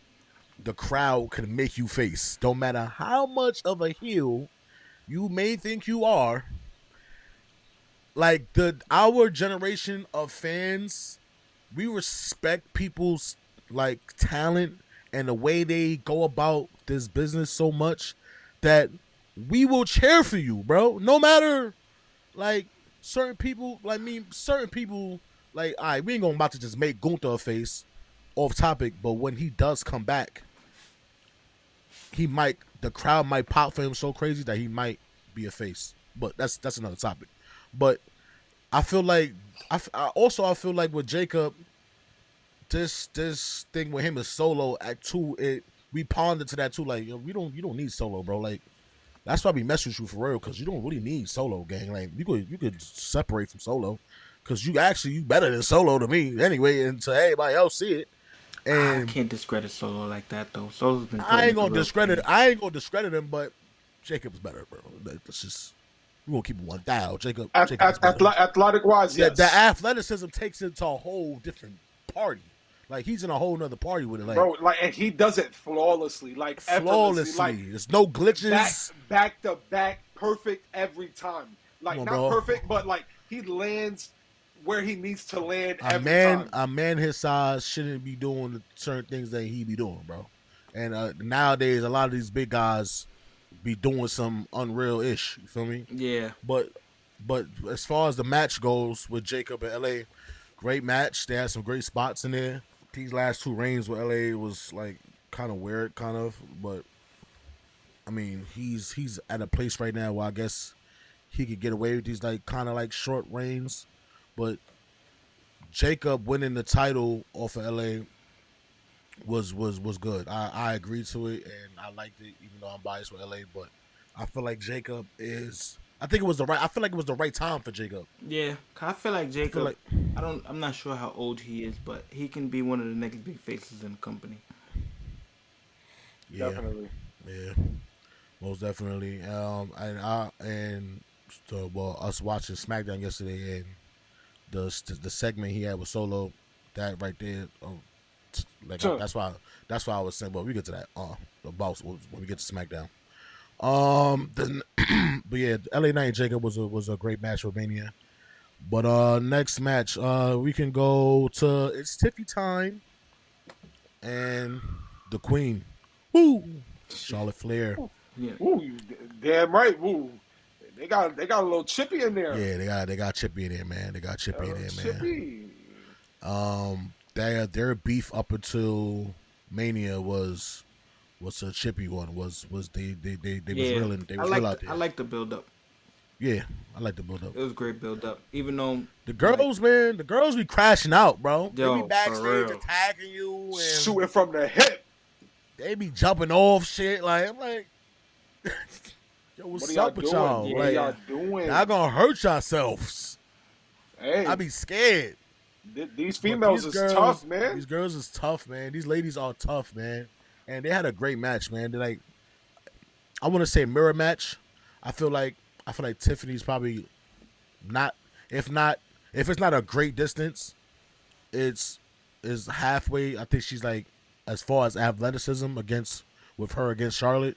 the crowd can make you face. Don't matter how much of a heel you may think you are. Like our generation of fans, we respect people's like talent and the way they go about this business so much that we will cheer for you, bro. No matter like certain people like, all right, we ain't gonna about to just make Gunther a face off topic, but when he does come back, the crowd might pop for him so crazy that he might be a face. But that's another topic. But I feel like I feel like with Jacob, this thing with him is Solo at 2. We pondered to that too. Like, you don't need Solo, bro. Like, that's why we mess with you for real, because you don't really need Solo, gang. Like, you could separate from Solo, because you better than Solo to me anyway, and to everybody else see it. And I can't discredit Solo like that though. Solo's been. I ain't gonna discredit him, but Jacob's better, bro. That's just, we gonna keep it 1,000. Jacob's better. Athletic wise, yes. The athleticism takes it to a whole different party. Like he's in a whole nother party with it. Like bro. Like, and he does it flawlessly, like effortlessly, like There's no glitches. back to back, perfect every time. Like Come on, not bro. perfect, but like he lands where he needs to land every time. A man his size shouldn't be doing certain things that he be doing, bro. And nowadays, a lot of these big guys be doing some unreal ish. You feel me? Yeah. But as far as the match goes with Jacob and LA, great match. They had some great spots in there. These last two reigns with LA was like kind of weird, but I mean, he's at a place right now where I guess he could get away with these like kind of like short reigns. But Jacob winning the title off of LA was good. I agreed to it and I liked it, even though I'm biased with LA. But I feel like Jacob is. I feel like it was the right time for Jacob. Yeah, I feel like Jacob. I'm not sure how old he is, but he can be one of the next big faces in the company. Yeah, Definitely. Yeah, most definitely. Us watching SmackDown yesterday and the segment he had with Solo, that right there, Sure. that's why I was saying. But we get to that about when we get to SmackDown. But yeah, LA Knight and Jacob was a great match for Mania. But next match, we can go to it's Tiffy time, and the Queen, woo, Charlotte Flair. Yeah. Ooh, you damn right. Woo. They got a little Chippy in there. Yeah, they got Chippy in there, man. They got Chippy in there, man. Chippy. Their beef up until Mania was a Chippy one. Was they was real out there. I like the build up. Yeah, I like the build up. It was a great build up. Even though the girls be crashing out, bro. Yo, they be backstage attacking you and shooting from the hip. They be jumping off shit. Like I'm like, yo, what's up with y'all? Yeah, like, y'all doing? Y'all gonna hurt yourselves. Hey, I be scared. These females is tough, man. These girls is tough, man. These ladies are tough, man. And they had a great match, man. They're like, I want to say mirror match. I feel like Tiffany's probably not. If it's not a great distance, is halfway. I think she's like as far as athleticism against Charlotte.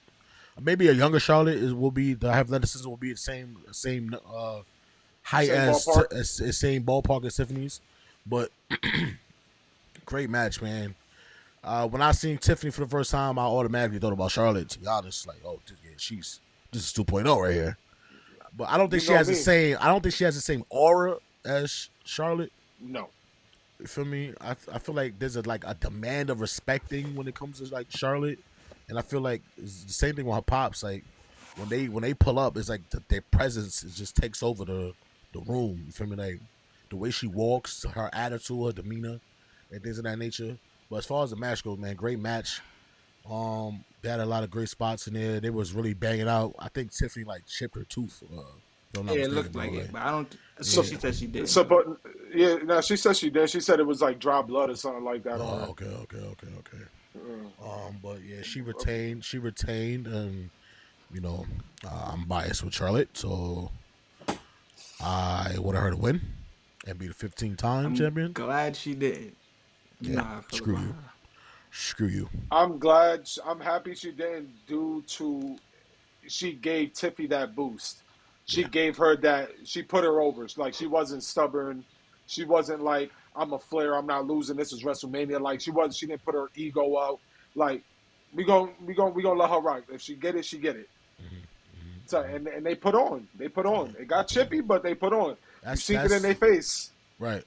Maybe a younger Charlotte the athleticism will be the same height same ballpark as Tiffany's. But great match, man. When I seen Tiffany for the first time, I automatically thought about Charlotte. To be honest, like, oh, yeah, this is 2.0 right here. But I don't think she has the same. I don't think she has the same aura as Charlotte. No. You feel me? I feel like there's a demand of respecting when it comes to like Charlotte, and I feel like it's the same thing with her pops. Like when they pull up, it's like their presence just takes over the room. You feel me? Like the way she walks, her attitude, her demeanor, and things of that nature. But as far as the match goes, man, great match. They had a lot of great spots in there. They was really banging out. I think Tiffany like chipped her tooth. It looked like it, but I don't. So she said she did. So, but yeah, no, she said she did. She said it was like dry blood or something like that. Oh, okay. But yeah, she retained, and you know, I'm biased with Charlotte, so I wanted her to win and be the 15-time champion. Glad she did. Yeah, screw you. I'm happy she didn't she gave Tiffy that boost. She gave her that, she put her over. Like, she wasn't stubborn. She wasn't like, I'm a Flair, I'm not losing, this is WrestleMania. Like, she didn't put her ego out. Like, we gonna let her rock. If she get it, she get it. Mm-hmm. So, and they put on. It got chippy, but they put on. You see it in their face. Right.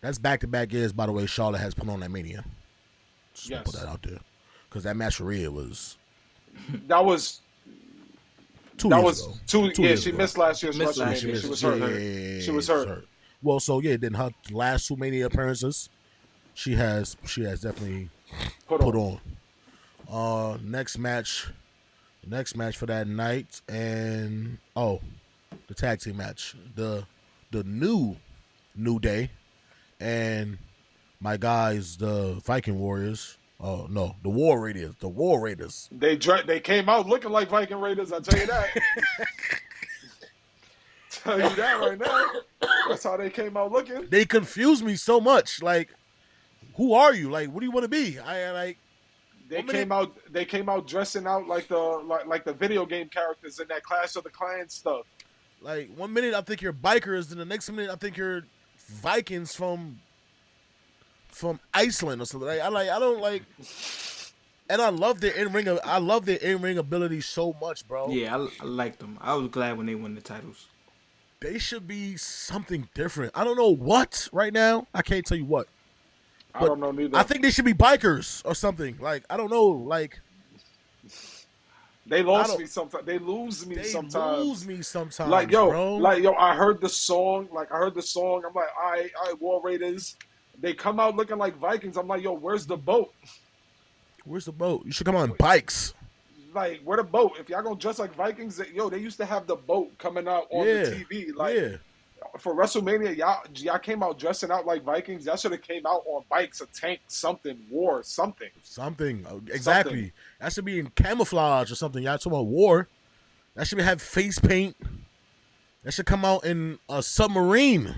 That's back-to-back years, by the way, Charlotte has put on that Mania. Just put that out there. Because that match for Rhea was... That was 2 years ago. 2 years she ago. Missed last year's WrestleMania. She was hurt. She was hurt. Well, so yeah, then her last 2 Mania appearances, she has definitely put on. Next match for that night, and the tag team match, the new day, and my guys, the Viking Warriors. Oh no, the War Raiders. The War Raiders. They came out looking like Viking Raiders. I tell you that. Tell you that right now. That's how they came out looking. They confused me so much. Like, who are you? Like, what do you want to be? I like. They came out. They came out dressing out like the video game characters in that Clash of the Clans stuff. Like 1 minute I think you're bikers, and the next minute I think you're Vikings from Iceland or something. I don't like. And I love their in ring. I love their in ring ability so much, bro. Yeah, I liked them. I was glad when they won the titles. They should be something different. I don't know what right now. I can't tell you what. I don't know neither. I think they should be bikers or something. Like, I don't know. Like, they lost me sometimes. They lose me sometimes. They lose me sometimes. Like yo, bro. I heard the song. I'm like, all right, War Raiders. They come out looking like Vikings. I'm like, yo, where's the boat? Where's the boat? You should come on bikes. Like, where the boat? If y'all gonna dress like Vikings, they used to have the boat coming out on the TV. Like, for WrestleMania, y'all came out dressing out like Vikings. Y'all should have came out on bikes, a tank, something, war, something. Something. Exactly. Something. That should be in camouflage or something. Y'all talking about war. That should have face paint. That should come out in a submarine.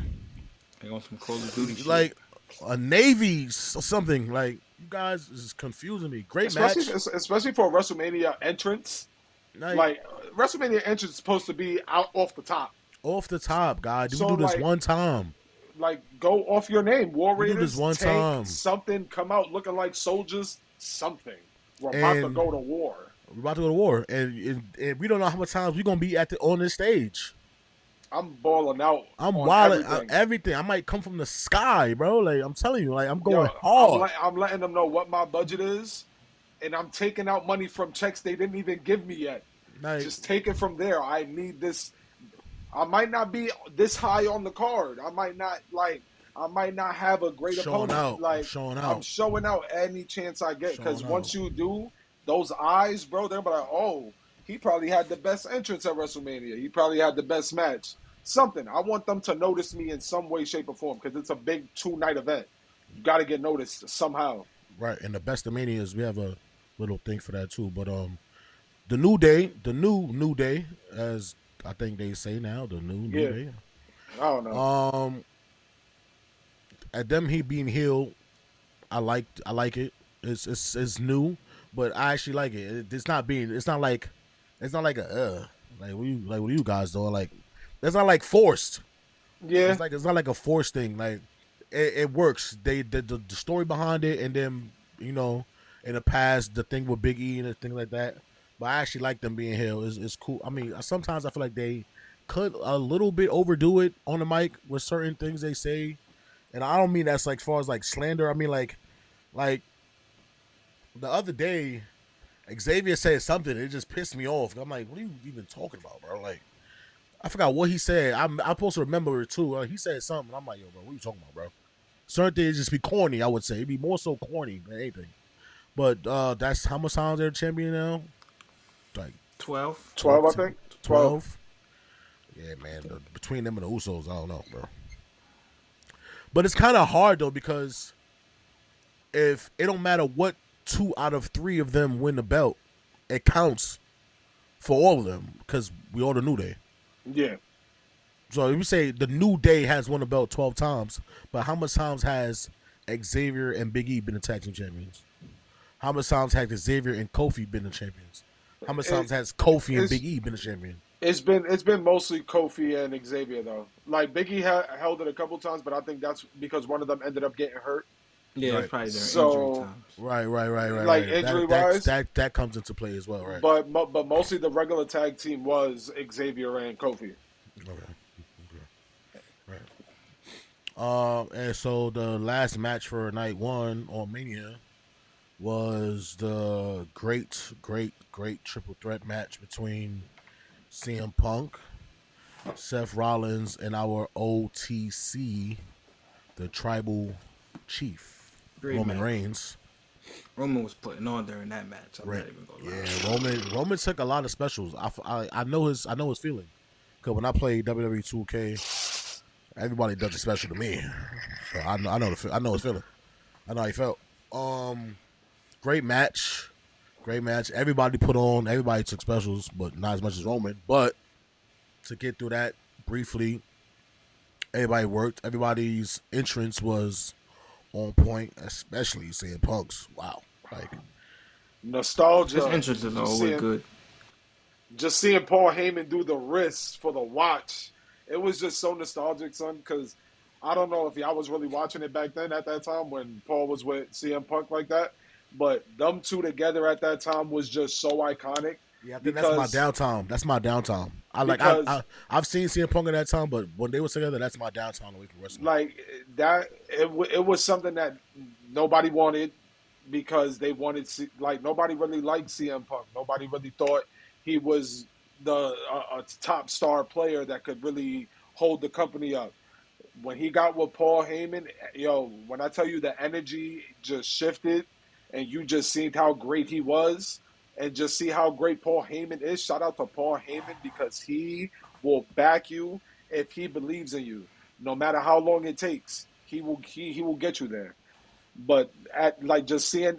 They on some Call of Duty shit. Like a Navy or something. Like, you guys is confusing me. Great match. Especially for a WrestleMania entrance. Like WrestleMania entrance is supposed to be out off the top. Off the top, God. Do this one time. Like, go off your name. War Raiders, do this one tank, time. Something, come out looking like soldiers, something. We're about to go to war. We're about to go to war. And we don't know how much times we're going to be on this stage. I'm balling out. I'm wilding everything. I might come from the sky, bro. Like, I'm telling you, like, I'm going hard. I'm letting them know what my budget is, and I'm taking out money from checks they didn't even give me yet. Like, just take it from there. I need this. I might not be this high on the card. I might not have a great opponent. I'm showing out any chance I get, because once you do, those eyes, bro, they're like, oh, he probably had the best entrance at WrestleMania. He probably had the best match. Something. I want them to notice me in some way, shape, or form, because it's a big 2-night event. You got to get noticed somehow. Right, and the Best of Manias, we have a little thing for that too. But the New Day, as I think they say now, the new Day. I don't know. At them being healed, I like it. It's new, but I actually like it. It's not like what you guys doing? Like, it's not like forced. Yeah, it's not like a forced thing. Like, it works. The story behind it, and then in the past the thing with Big E and things like that. But I actually like them being healed. It's cool. I mean, sometimes I feel like they could a little bit overdo it on the mic with certain things they say, and I don't mean that's like as far as like slander. I mean like the other day, Xavier said something. It just pissed me off. I'm like, what are you even talking about, bro? Like, I forgot what he said. I'm supposed to remember it too. He said something. I'm like, yo, bro, what are you talking about, bro? Certain things just be corny. I would say it'd be more so corny than anything. But that's how much times they're champion now. Like 12, I think. 12. Yeah, man. Between them and the Usos, I don't know, bro. But it's kind of hard though, because if it don't matter what 2 out of 3 of them win the belt, it counts for all of them, because we all the New Day. Yeah. So if you say the New Day has won the belt 12 times, but how much times has Xavier and Big E been the tag team champions? How much times has Xavier and Kofi been the champions? How much times has Kofi and Big E been the champion? It's been mostly Kofi and Xavier though. Like, Big E held it a couple times, but I think that's because one of them ended up getting hurt. Yeah, right. It's probably their injury times. Right. Like, injury-wise, that comes into play as well, right? But mostly the regular tag team was Xavier and Kofi. Okay. Right. And so the last match for night 1 on Mania was the great triple threat match between CM Punk, Seth Rollins, and our OTC, the Tribal Chief, Roman Reigns. Roman was putting on during that match. I'm not even gonna lie. Yeah, Roman took a lot of specials. I know his feeling, because when I played WWE 2K, everybody does a special to me, so I know his feeling. I know how he felt. Great match. Everybody put on. Everybody took specials, but not as much as Roman. But to get through that briefly, everybody worked. Everybody's entrance was on point, especially CM Punk's. Wow, like His Nostalgia. entrance is Just always seeing, good. just seeing Paul Heyman do the wrist for the watch. It was just so nostalgic, son. Because I don't know if y'all was really watching it back then at that time when Paul was with CM Punk like that. But them two together at that time was just so iconic. yeah, I think that's my Because downtime. That's my downtime. because I've seen CM Punk in that time, but when they were together, that's my downtime away from wrestling. like that it was something that nobody wanted because they wanted like nobody really liked CM Punk. Nobody really thought he was the a top star player that could really hold the company up. When he got with Paul Heyman, yo, when I tell you the energy just shifted and you just seen how great he was and just see how great Paul Heyman is. Shout out to Paul Heyman because he will back you if he believes in you. No matter how long it takes, he will get you there. But at like just seeing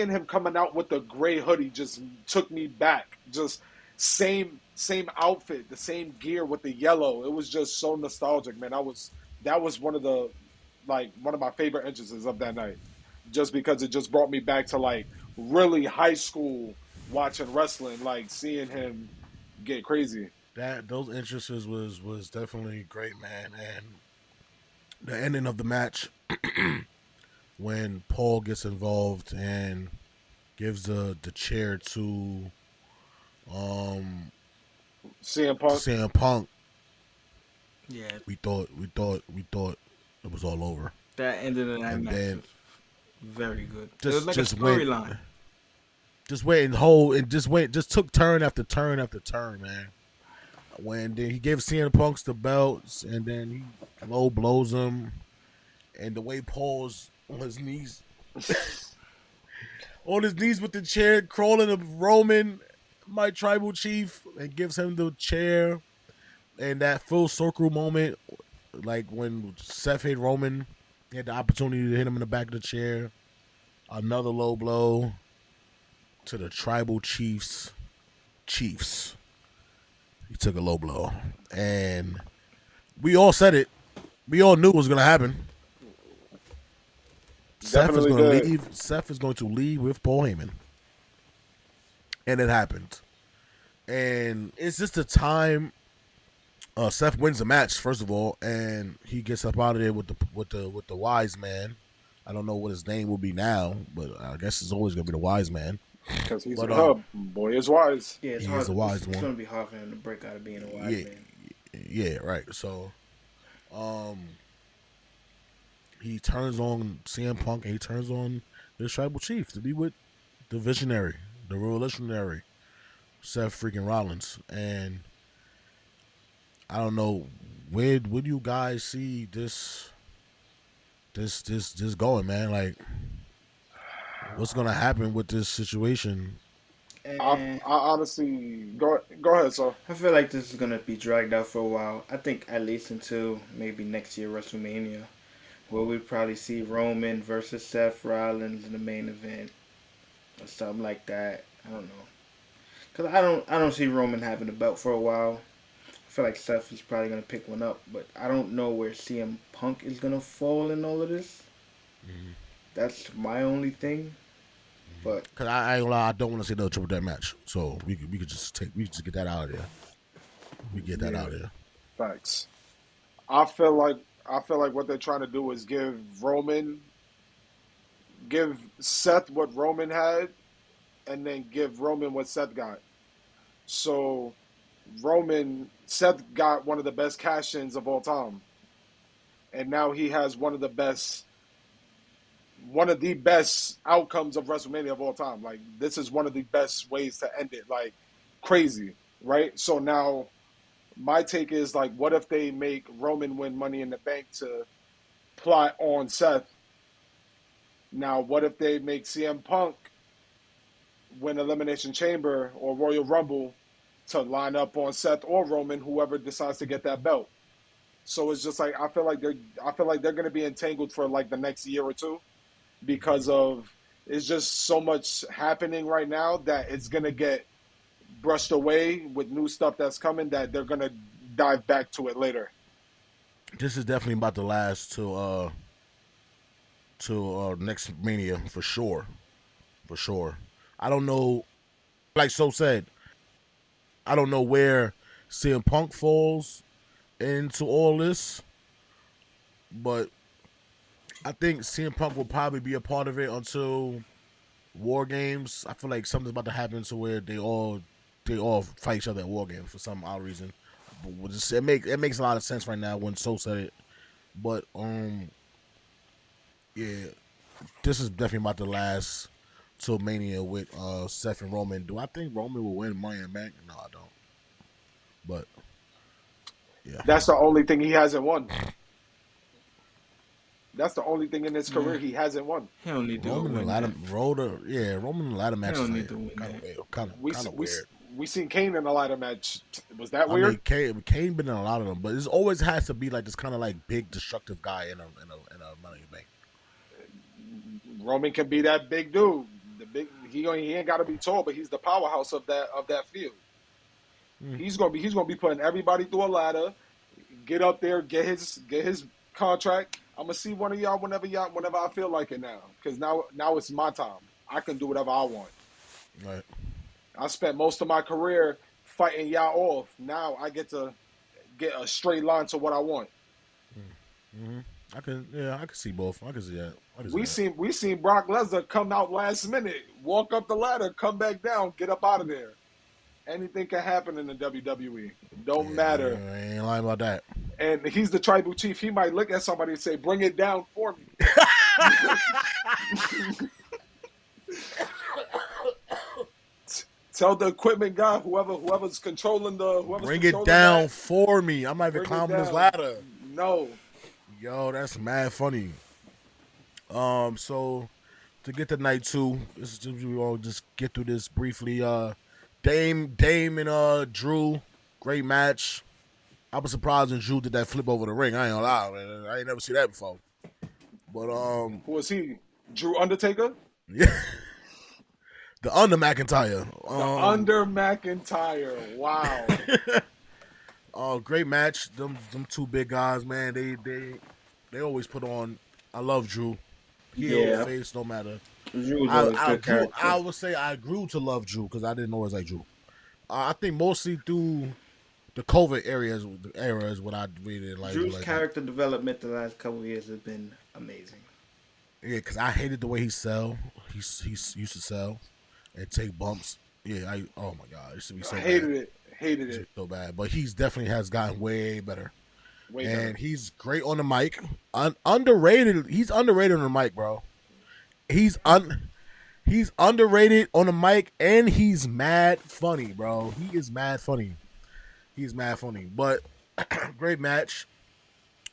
him coming out with the gray hoodie just took me back. Just same outfit, the same gear with the yellow. It was just so nostalgic, man. That was one of the like one of my favorite entrances of that night. Just because it just brought me back to like really high school watching wrestling, like seeing him get crazy. That those entrances was definitely great, man. And the ending of the match when Paul gets involved and gives the chair to CM Punk. CM Punk, Yeah, we thought it was all over. that ended of that And match then was very good. It was just like a just went storyline. just went and whole and just took turn after turn after turn, man. When then he gave CM Punk's the belts and then he low blows him and the way Paul's on his knees with the chair, crawling to Roman, my tribal chief, and gives him the chair. And that full circle moment, like when Seth hit Roman, he had the opportunity to hit him in the back of the chair. Another low blow to the tribal chiefs. He took a low blow. And we all said it. We all knew it was going to happen. Definitely Seth is going to leave with Paul Heyman. And it happened. And it's just a time Seth wins the match, first of all, and he gets up out of there with the wise man. I don't know what his name will be now, but I guess it's always gonna be the wise man. Because he's a hub. Boy is wise. Yeah, it's He hard. is a wise It's one. gonna be hard for him to break out of being a wise man. Yeah, right. So, he turns on CM Punk and he turns on the tribal chief to be with the visionary, the revolutionary, Seth freaking Rollins. And I don't know where would you guys see this going, man? Like, what's gonna happen with this situation? And I honestly go ahead, sir. I feel like this is gonna be dragged out for a while. I think at least until maybe next year WrestleMania, where we probably see Roman versus Seth Rollins in the main event or something like that. I don't know, cause I don't see Roman having the belt for a while. I feel like Seth is probably gonna pick one up, but I don't know where CM Punk is gonna fall in all of this. Mm-hmm. That's my only thing. But Cause I ain't gonna lie, I don't want to see another triple threat match. So we could just get that out of there. We get that out of there. Facts. I feel like what they're trying to do is give Seth what Roman had, and then give Roman what Seth got. So Seth got one of the best cash-ins of all time, and now he has one of the best outcomes of WrestleMania of all time. Like, this is one of the best ways to end it. Like, crazy, right? So now my take is like, what if they make Roman win Money in the Bank to plot on Seth? Now, what if they make CM Punk win Elimination Chamber or Royal Rumble to line up on Seth or Roman, whoever decides to get that belt? So it's just like I feel like they're going to be entangled for like the next year or two because of it's just so much happening right now that it's going to get brushed away with new stuff that's coming that they're going to dive back to it later. This is definitely about to last till to next Mania for sure. For sure. I don't know. Like So said, I don't know where CM Punk falls into all this, but I think CM Punk will probably be a part of it until War Games. I feel like something's about to happen to where they all fight each other at War Games for some odd reason. But it makes a lot of sense right now when So said it. But yeah, this is definitely about to last till Mania with Seth and Roman. Do I think Roman will win Money in the Bank? No, I don't. But yeah, That's the only thing he hasn't won. That's the only thing in his career he hasn't won. He don't need to go Roman in win a lot that. of Roman in a lot of matches. don't need to win Kind of weird. We seen Kane in a ladder match. Was that I weird? mean, Kane been in a lot of them, but it always has to be like this kind of like big destructive guy in a Money in the Bank. Roman can be that big dude. He ain't got to be tall, but he's the powerhouse of that field. He's gonna be putting everybody through a ladder. Get up there, get his contract. I'm gonna see one of y'all whenever I feel like it now, because now it's my time. I can do whatever I want. Right. I spent most of my career fighting y'all off. Now I get to get a straight line to what I want. Mm-hmm. I can see both. I can see that. We seen Brock Lesnar come out last minute, walk up the ladder, come back down, get up out of there. Anything can happen in the WWE. It don't matter. I ain't lying about that. And he's the tribal chief. He might look at somebody and say, "Bring it down for me." Tell the equipment guy, whoever's controlling bring it down for me. I'm not even climbing this ladder. No. Yo, that's mad funny. So to get to night 2, we all just get through this briefly. Dame and Drew, great match. I was surprised when Drew did that flip over the ring. I ain't gonna lie, man. I ain't never seen that before. But who was he? Drew Undertaker? Yeah. The Under McIntyre. Under McIntyre. Wow. Great match. Them two big guys, man. They always put on. I love Drew. Heel, face, no matter. I would say I grew to love Drew because I didn't always like Drew. I think mostly through the COVID era is what I really like. Drew's character development the last couple of years has been amazing. Yeah, because I hated the way he sell. He used to sell and take bumps. Yeah, oh my god, it used to be so bad. Hated it. So bad, but he's definitely has gotten way better. Way better. He's great on the mic. Underrated. He's underrated on the mic, bro. He's underrated on the mic, and he's mad funny, bro. He is mad funny. He's mad funny. But great match.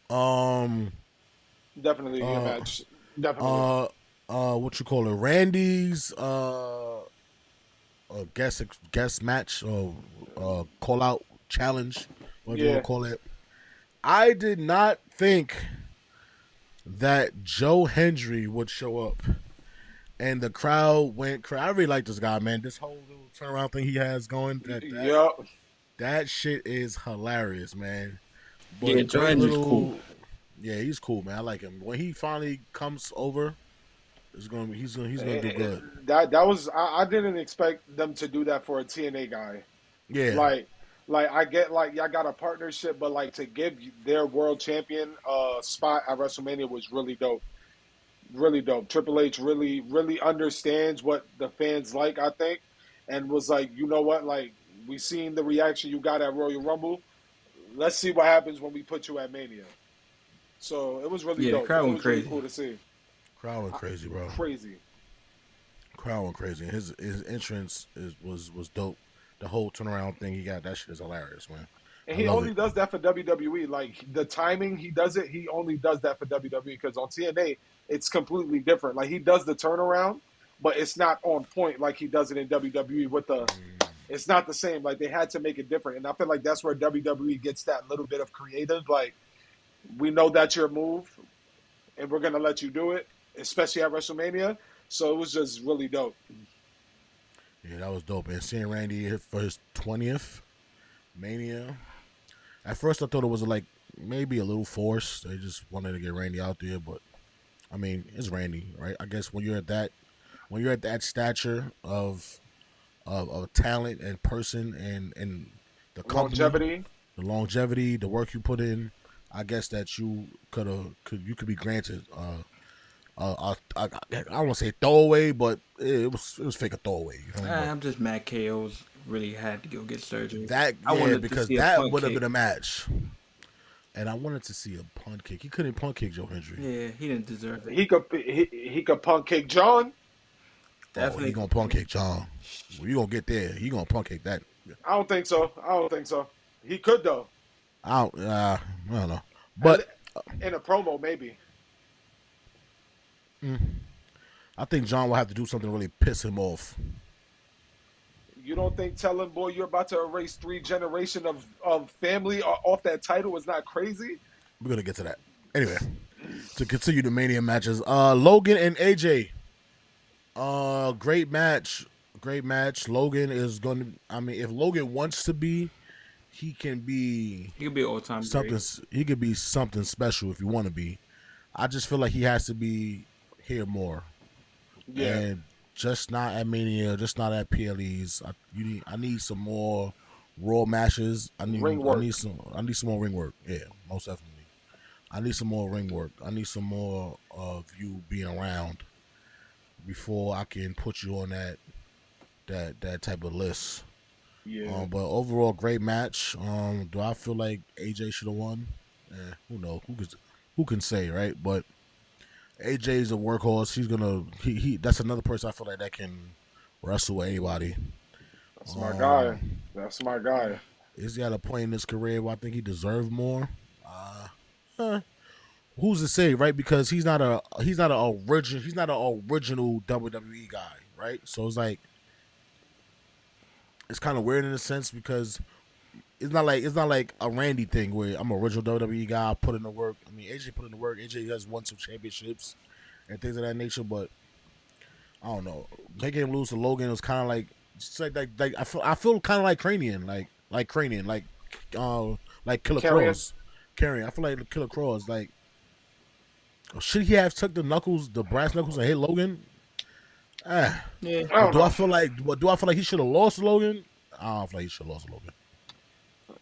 Definitely a match. Definitely. What you call it? Randy's guest match or call out challenge. What do you want to call it? I did not think that Joe Hendry would show up. And the crowd went I really like this guy, man. This whole little turnaround thing he has going. That shit is hilarious, man. But yeah, Joe Hendry's cool. Yeah, he's cool, man. I like him. When he finally comes over, he's gonna do good. That was I didn't expect them to do that for a TNA guy. Yeah. Like I get like y'all got a partnership, but like to give their world champion spot at WrestleMania was really dope. Really dope. Triple H really understands what the fans like, I think, and was like, you know what, like we seen the reaction you got at Royal Rumble. Let's see what happens when we put you at Mania. So it was really dope. The crowd went crazy. Really cool to see. Crowd went crazy, bro. Crazy. Crowd went crazy. His entrance was dope. The whole turnaround thing he got, that shit is hilarious, man. And he only does that for WWE. Like the timing he does it, he only does that for WWE because on TNA it's completely different. Like he does the turnaround, but it's not on point like he does it in WWE with the. It's not the same. Like they had to make it different, and I feel like that's where WWE gets that little bit of creative. Like we know that's your move, and we're gonna let you do it, especially at WrestleMania. So it was just really dope. Yeah, that was dope. And seeing Randy for his 20th Mania, at first I thought it was like maybe a little forced. They just wanted to get Randy out there, but I mean, it's Randy, right? I guess when you're at that stature of talent and person and the company, Longevity. the longevity, the work you put in, I guess that you could be granted. I don't want to say throwaway, but it was fake a throwaway. You know what I mean? But I'm just mad KO's really had to go get surgery. that I wanted to because see a that punt would have kick. been a match, and I wanted to see a punt kick. He couldn't punt kick Joe Hendry. Yeah, he didn't deserve it. He could punk kick John. Oh, he Definitely. gonna punt kick John. Well, you gonna get there. He gonna punt kick that. I don't think so. He could though. I don't know, but In a promo maybe. I think John will have to do something to really piss him off. You don't think telling boy you're about to erase 3 generations of family off that title is not crazy? We're gonna get to that anyway. To continue the Mania matches, Logan and AJ. Great match. Logan is going to. I mean, if Logan wants to be, he can be. He could be all-time something. great. He could be something special if you want to be. I just feel like he has to be here more. Yeah. And just not at Mania, just not at PLEs. I need some more Raw matches. I need some more ring work. Yeah, most definitely. I need some more ring work. I need some more of you being around before I can put you on that type of list. Yeah. But overall, great match. Do I feel like AJ should have won? Who knows? Who can say, right? But AJ is a workhorse. He's gonna he that's another person I feel like that can wrestle with anybody. That's my guy. That's my guy. He's got a point in his career where I think he deserved more. Who's to say, right? Because he's not an original WWE guy, right? So it's like it's kind of weird in a sense because it's not like a Randy thing where I'm an original WWE guy, I put in the work. I mean, AJ put in the work. AJ has won some championships and things of that nature, but I don't know. Making him lose to Logan was kind of like I feel kind of like Cranian, like Killer Cross. Carrying. I feel like Killer Cross. Like, should he have took the brass knuckles, and hit Logan? Yeah. Do I feel like he should have lost to Logan? I don't feel like he should have lost to Logan.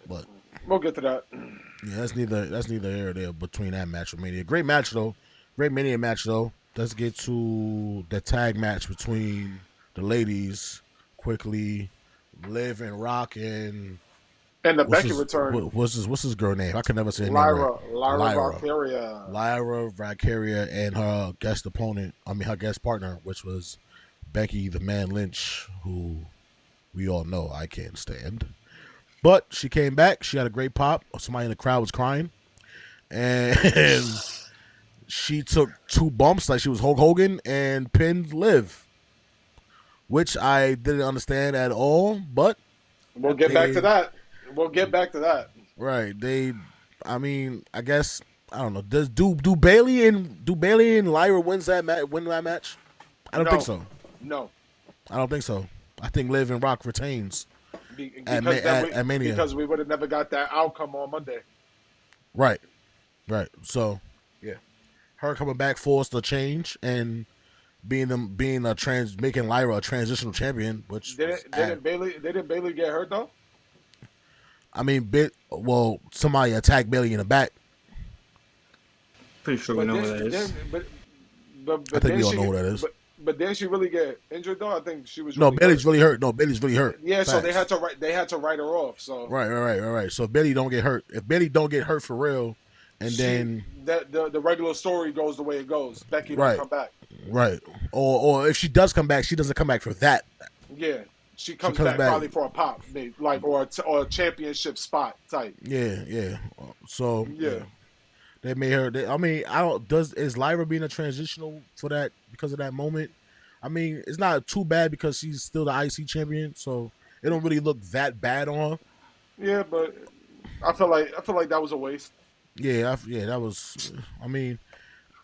But we'll get to that. Yeah, that's neither here or there between that match or Mania. Great match though. Great Mania match though. Let's get to the tag match between the ladies quickly. Liv and Rock and the Becky return. What's his girl name? I can never say her name right. Lyra Valkyria and her guest opponent. I mean her guest partner, which was Becky the Man Lynch, who we all know I can't stand. But she came back. She had a great pop. Somebody in the crowd was crying. And she took 2 bumps like she was Hulk Hogan and pinned Liv, which I didn't understand at all. But we'll get back to that. Right. I guess, I don't know. Do Bailey and Lyra win that match? I don't think so. No. I don't think so. I think Liv and Rock retains. At Mania. Because we would have never got that outcome on Monday. Right. So, yeah, her coming back forced a change and making Lyra a transitional champion. Which didn't Bailey get hurt though? I mean, somebody attacked Bailey in the back. Pretty sure we know what that is. I think we all know who that is. But didn't she really get injured though? I think she was. Bailey's really hurt. Yeah, Facts. So they had to write her off. So right. So if Bailey don't get hurt for real, and then the regular story goes the way it goes. Becky don't come back. Right. Or if she does come back, she doesn't come back for that. Yeah. She comes back probably for a pop, or a championship spot type. Yeah. So yeah. They made her. Is Lyra being a transitional for that because of that moment? I mean, it's not too bad because she's still the IC champion, so it don't really look that bad on her. Yeah, but I feel like that was a waste. Yeah, that was. I mean,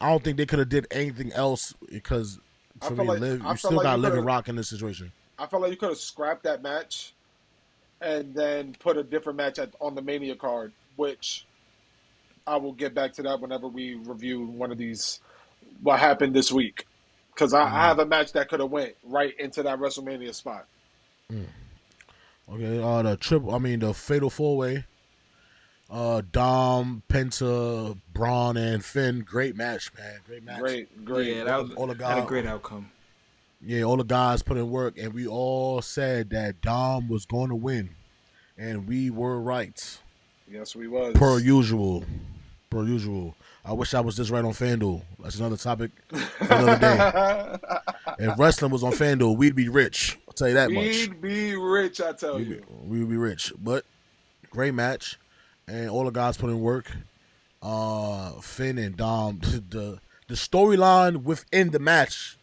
I don't think they could have did anything else because you still got Liv and Rock in this situation. I felt like you could have scrapped that match and then put a different match on the Mania card, which I will get back to that whenever we review one of these what happened this week. Because I have a match that could have went right into that WrestleMania spot. Okay, the Fatal 4-Way. Dom, Penta, Braun, and Finn. Great match, man. Great match. Great. Yeah, had a great outcome. Yeah, all the guys put in work, and we all said that Dom was going to win, and we were right. Yes, we was. Per usual. I wish I was just right on FanDuel. That's another topic for another day. If wrestling was on FanDuel, we'd be rich. I'll tell you that much. We'd be rich, I tell you. We'd be rich. But great match, and all the guys put in work. Finn and Dom, the storyline within the match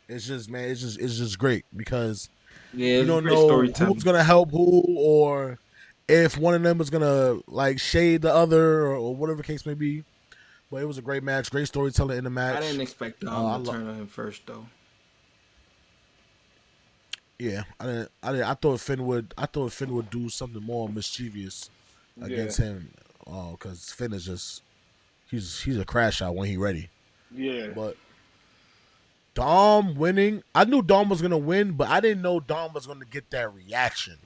is just, man, it's just great because you don't know who's gonna help who, or if one of them is gonna like shade the other, or whatever the case may be. But it was a great match, great storytelling in the match. I didn't expect Dom to turn on him first though. Yeah, I thought Finn would do something more mischievous against him, because Finn is just he's a crash out when he's ready. Yeah, but Dom winning, I knew Dom was gonna win, but I didn't know Dom was gonna get that reaction.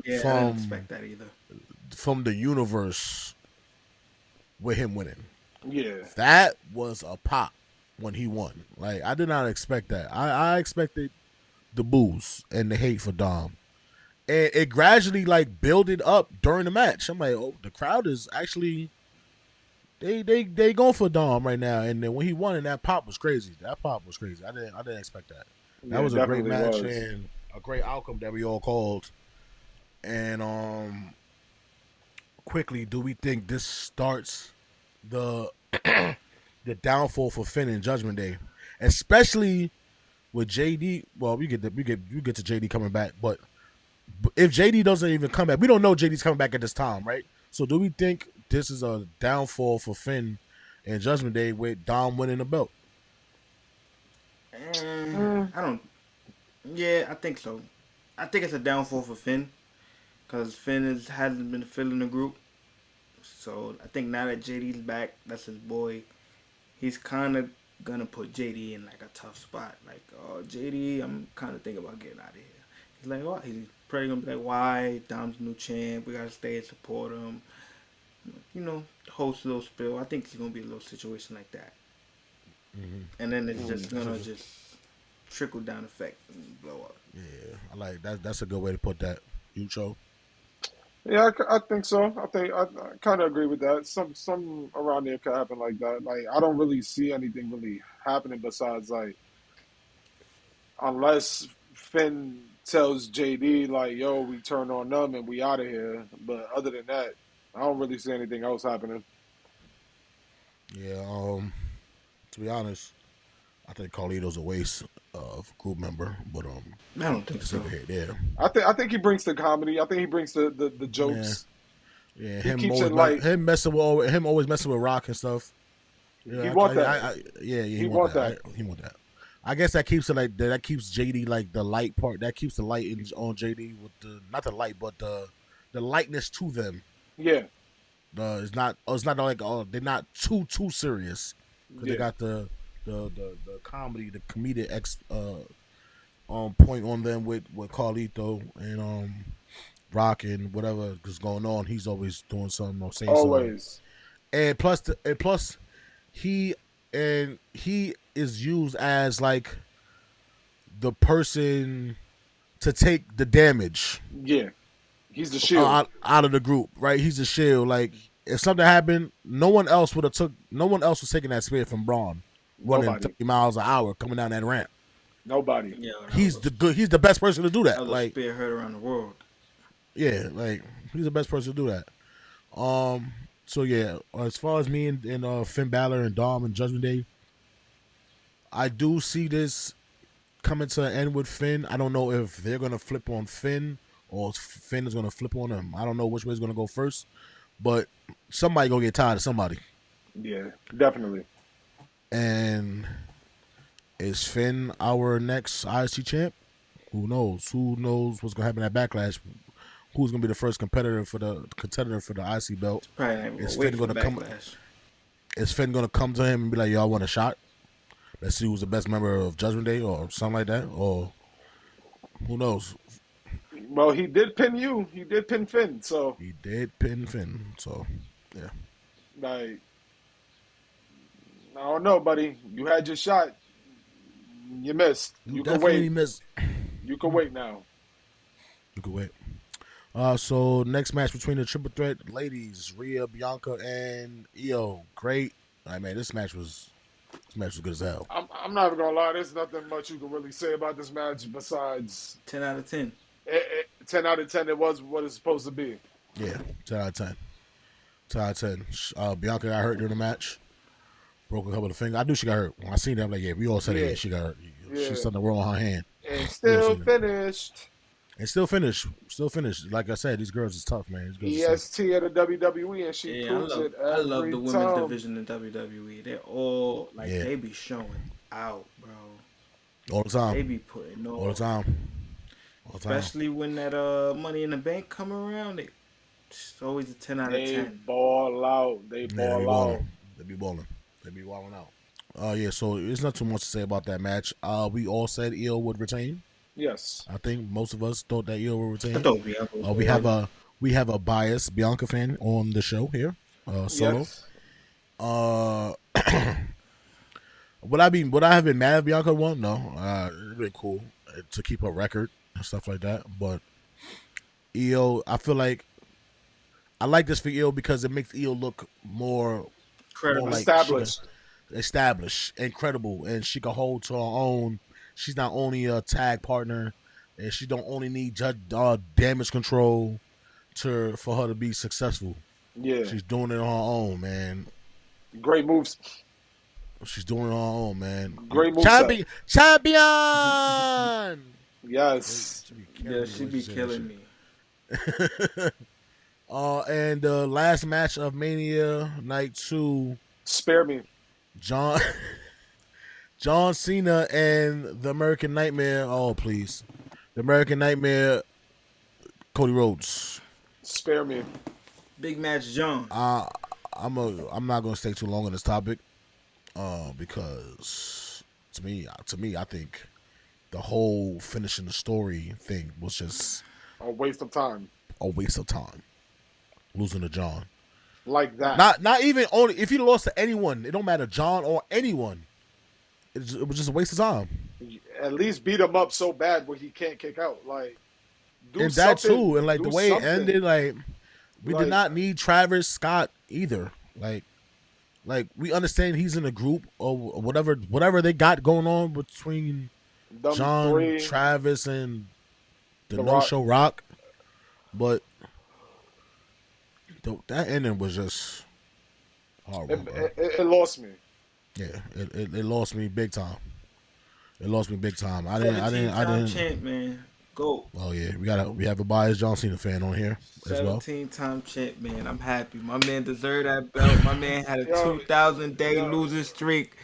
Yeah, I didn't expect that either. From the universe with him winning. Yeah, that was a pop when he won. Like, I did not expect that. I expected the boos and the hate for Dom, and it gradually like builded up during the match. I'm like, oh, the crowd is actually they going for Dom right now. And then when he won, and that pop was crazy. I didn't expect that. That was a great match and a great outcome that we all called. And quickly, do we think this starts the the downfall for Finn in Judgment Day, especially with JD? Well, we get to JD coming back, but if JD doesn't even come back, we don't know JD's coming back at this time, right? So do we think this is a downfall for Finn in Judgment Day with Dom winning the belt? I don't. Yeah, I think so. I think it's a downfall for Finn because Finn hasn't been filling the group. So I think now that JD's back, that's his boy. He's kind of gonna put JD in like a tough spot. Like, oh, JD, I'm kind of thinking about getting out of here. He's like, what? He's probably gonna be like, why? Dom's new champ. We gotta stay and support him. You know, host a little spill. I think it's gonna be a little situation like that. Mm-hmm. And then it's just gonna just trickle down effect and blow up. Yeah, I like that. That's a good way to put that. You, Cho? Yeah, I think so. I kind of agree with that. Some around there could happen like that. Like, I don't really see anything really happening besides, like, unless Finn tells JD like, "Yo, we turn on them and we out of here." But other than that, I don't really see anything else happening. Yeah. To be honest, I think Carlito's a waste of group member, but I don't think so. Yeah. I think he brings the comedy. I think he brings the jokes. Yeah, him always messing with Rock and stuff. He want that. He want that. He want that. I guess that keeps it like that keeps JD like the light part. That keeps the light on JD with not the light, but the lightness to them. Yeah. It's not like they're not too serious because they got the comedy, the comedic point on them with Carlito and Rock and whatever is going on. He's always doing something or saying always. Something. And plus he is used as like the person to take the damage. Yeah, he's the shield out of the group, right? He's the shield. Like, if something happened, no one else was taking that spear from Braun, running 30 miles an hour coming down that ramp. Nobody. Yeah, he's the best person to do that. Like, spear heard around the world. Yeah, like, he's the best person to do that. So yeah, as far as me and Finn Balor and Dom and Judgment Day, I do see this coming to an end with Finn. I don't know if they're gonna flip on Finn or Finn is gonna flip on him. I don't know which way is gonna go first, but somebody gonna get tired of somebody. Yeah, definitely. And is Finn our next IC champ? Who knows? Who knows what's gonna happen at Backlash? Who's gonna be the first contender for the IC belt? Is Finn gonna come to him and be like, "Y'all want a shot?" let's see who's the best member of Judgment Day or something like that, or who knows. Well, he did pin you. He did pin Finn. So He did pin Finn, so yeah. like, I don't know, buddy. You had your shot. You missed. You can definitely wait. missed. You can wait now. You can wait. So next match between the triple threat ladies, Rhea, Bianca, and Io. Great. I mean, this match was good as hell. I'm not even gonna lie. There's nothing much you can really say about this match besides 10 out of 10. 10 out of 10. It was what it's supposed to be. Yeah, 10 out of 10. 10 out of 10. Bianca got hurt during the match. Broke a couple of fingers. I knew she got hurt. When I seen that, I'm like, yeah, we all said she got hurt. Yeah. She's something wrong on her hand. And still finished. And still finished. Like I said, these girls is tough, man. EST at the WWE, and she proves it every I love the women's time. division in WWE. They're all, they be showing out, bro. All the time. They be putting on. All the time. Especially when that Money in the Bank come around, it's always a 10 out of 10. They ball out. They ball out. They be balling. They be walling out. Yeah, so there's not too much to say about that match. We all said Io would retain. Yes. I think most of us thought that Io would retain. I thought Bianca we have a biased Bianca fan on the show here. Solo. Yes. Would I have been mad if Bianca won? No. It'd been cool to keep her record and stuff like that. But Io, I feel like I like this for Io because it makes Io look more credible, established and credible, and she can hold to her own. She's not only a tag partner, and she don't only need damage control for her to be successful. Yeah, she's doing it on her own, man. Great moves. She's doing it on her own, man. Great moves. Champion. Yes. She be killing me. And the last match of Mania Night 2. Spare me. John Cena and the American Nightmare. Oh, please. The American Nightmare, Cody Rhodes. Spare me. Big match, John. I'm not going to stay too long on this topic because to me, I think the whole finishing the story thing was just a waste of time. Losing to John. Like that. Not even only if you lost to anyone. It don't matter, John or anyone. It was just a waste of time. At least beat him up so bad where he can't kick out. Like, and that too, and the way it ended, we did not need Travis Scott either. Like we understand he's in a group or whatever they got going on between John, Travis, and the No Show Rock, but that ending was just horrible. It lost me. Yeah, it lost me big time. I didn't. Champ, man. Go. Oh yeah, we have a biased John Cena fan on here as well. 17-time champ, man. I'm happy. My man deserved that belt. My man had a 2,000-day losing streak.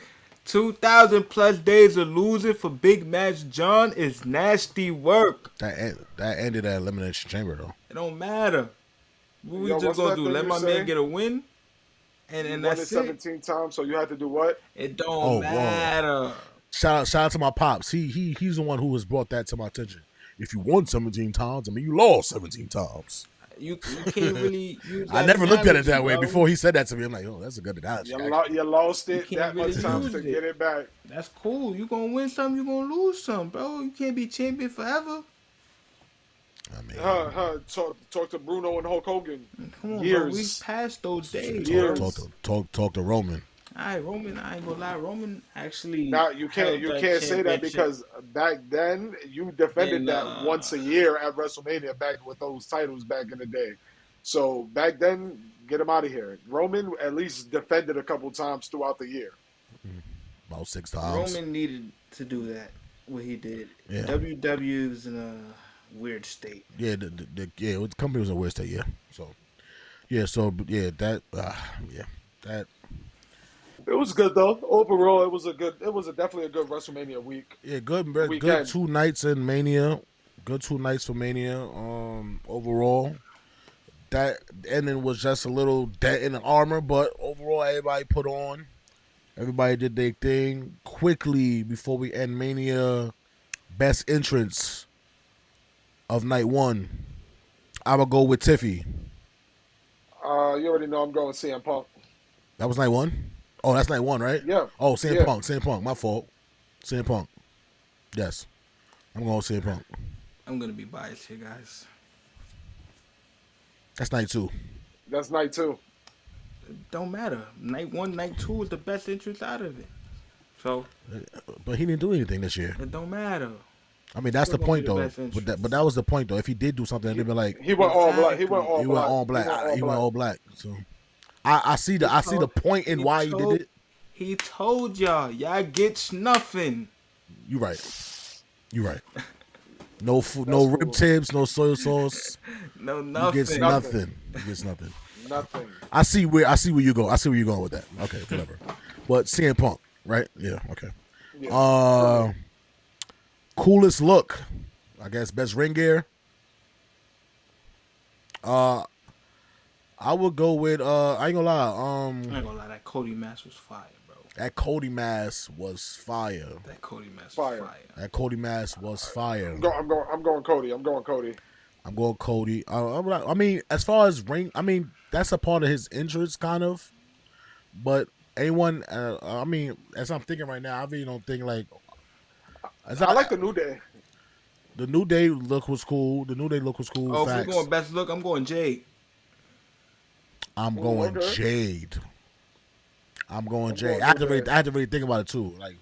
2,000 plus days of losing for big match John is nasty work. That ended at Elimination Chamber though. It don't matter. What we just gonna do? Let my man get a win? And that's 17 times, so you had to do what? It don't matter. Shout out to my pops. He's the one who has brought that to my attention. If you won 17 times, I mean you lost 17 times. You can't really use that. I never looked at it that way before he said that to me. I'm like, oh, that's a good analogy. You lost it that much times to get it back. That's cool. You gonna win some, you gonna lose some, bro. You can't be champion forever. I mean, talk to Bruno and Hulk Hogan. Come on, years. Bro. We passed those days. Talk to Roman. All right, Roman. I ain't gonna lie. Roman actually. Now you can't say that because back then you defended that once a year at WrestleMania back with those titles back in the day. So back then, get him out of here. Roman at least defended a couple times throughout the year. About 6 times. Roman needed to do that. What he did. Yeah. WWE was in a weird state. Yeah, the company was in a weird state. Yeah. That. It was good though. Overall, it was definitely a good WrestleMania week. Yeah, good 2 nights in Mania. Good 2 nights for Mania. Overall, that ending was just a little dent in the armor, but overall, everybody put on. Everybody did their thing. Quickly, before we end Mania, best entrance of night one. I would go with Tiffy. You already know I'm going CM Punk. That was night one? Oh, that's night one, right? Yeah. Oh, CM Yeah. Punk. CM Punk. My fault. CM Punk. Yes. I'm going with CM Punk. I'm gonna be biased here, guys. That's night two. That's night two. It don't matter. Night one, night two is the best entrance out of it. So But he didn't do anything this year. it don't matter. I mean, that's Still the gonna point, be the though. best entrance. But that was the point, though. If he did do something, they'd be like, He went all black. He went all he went black. all black. He went all black. So I see the point in why he did it. He told y'all get snuffing. You right. No food, no That's rib cool. tips, no soy sauce. No, He nothing. gets nothing. He gets nothing. Nothing. I see where you go. I see where you're going with that. Okay, whatever. But CM Punk, right? Yeah. Okay. Yeah. Coolest look, I guess. Best ring gear. I would go with. I ain't gonna lie. I ain't gonna lie, that Cody mask was fire, bro. That Cody mask was fire. That Cody mask Fire. was fire. That Cody mask was fire. I'm going Cody. I'm going Cody. I'm going Cody. I mean, as far as ring, I mean, that's a part of his entrance, kind of. But anyone, I mean, as I'm thinking right now, I really don't think like. I like the New Day. The New Day look was cool. Oh, if we're going best look, I'm going Jade. I'm going okay. Jade. I'm going Jade. going I had to Jade. really think about it too. Like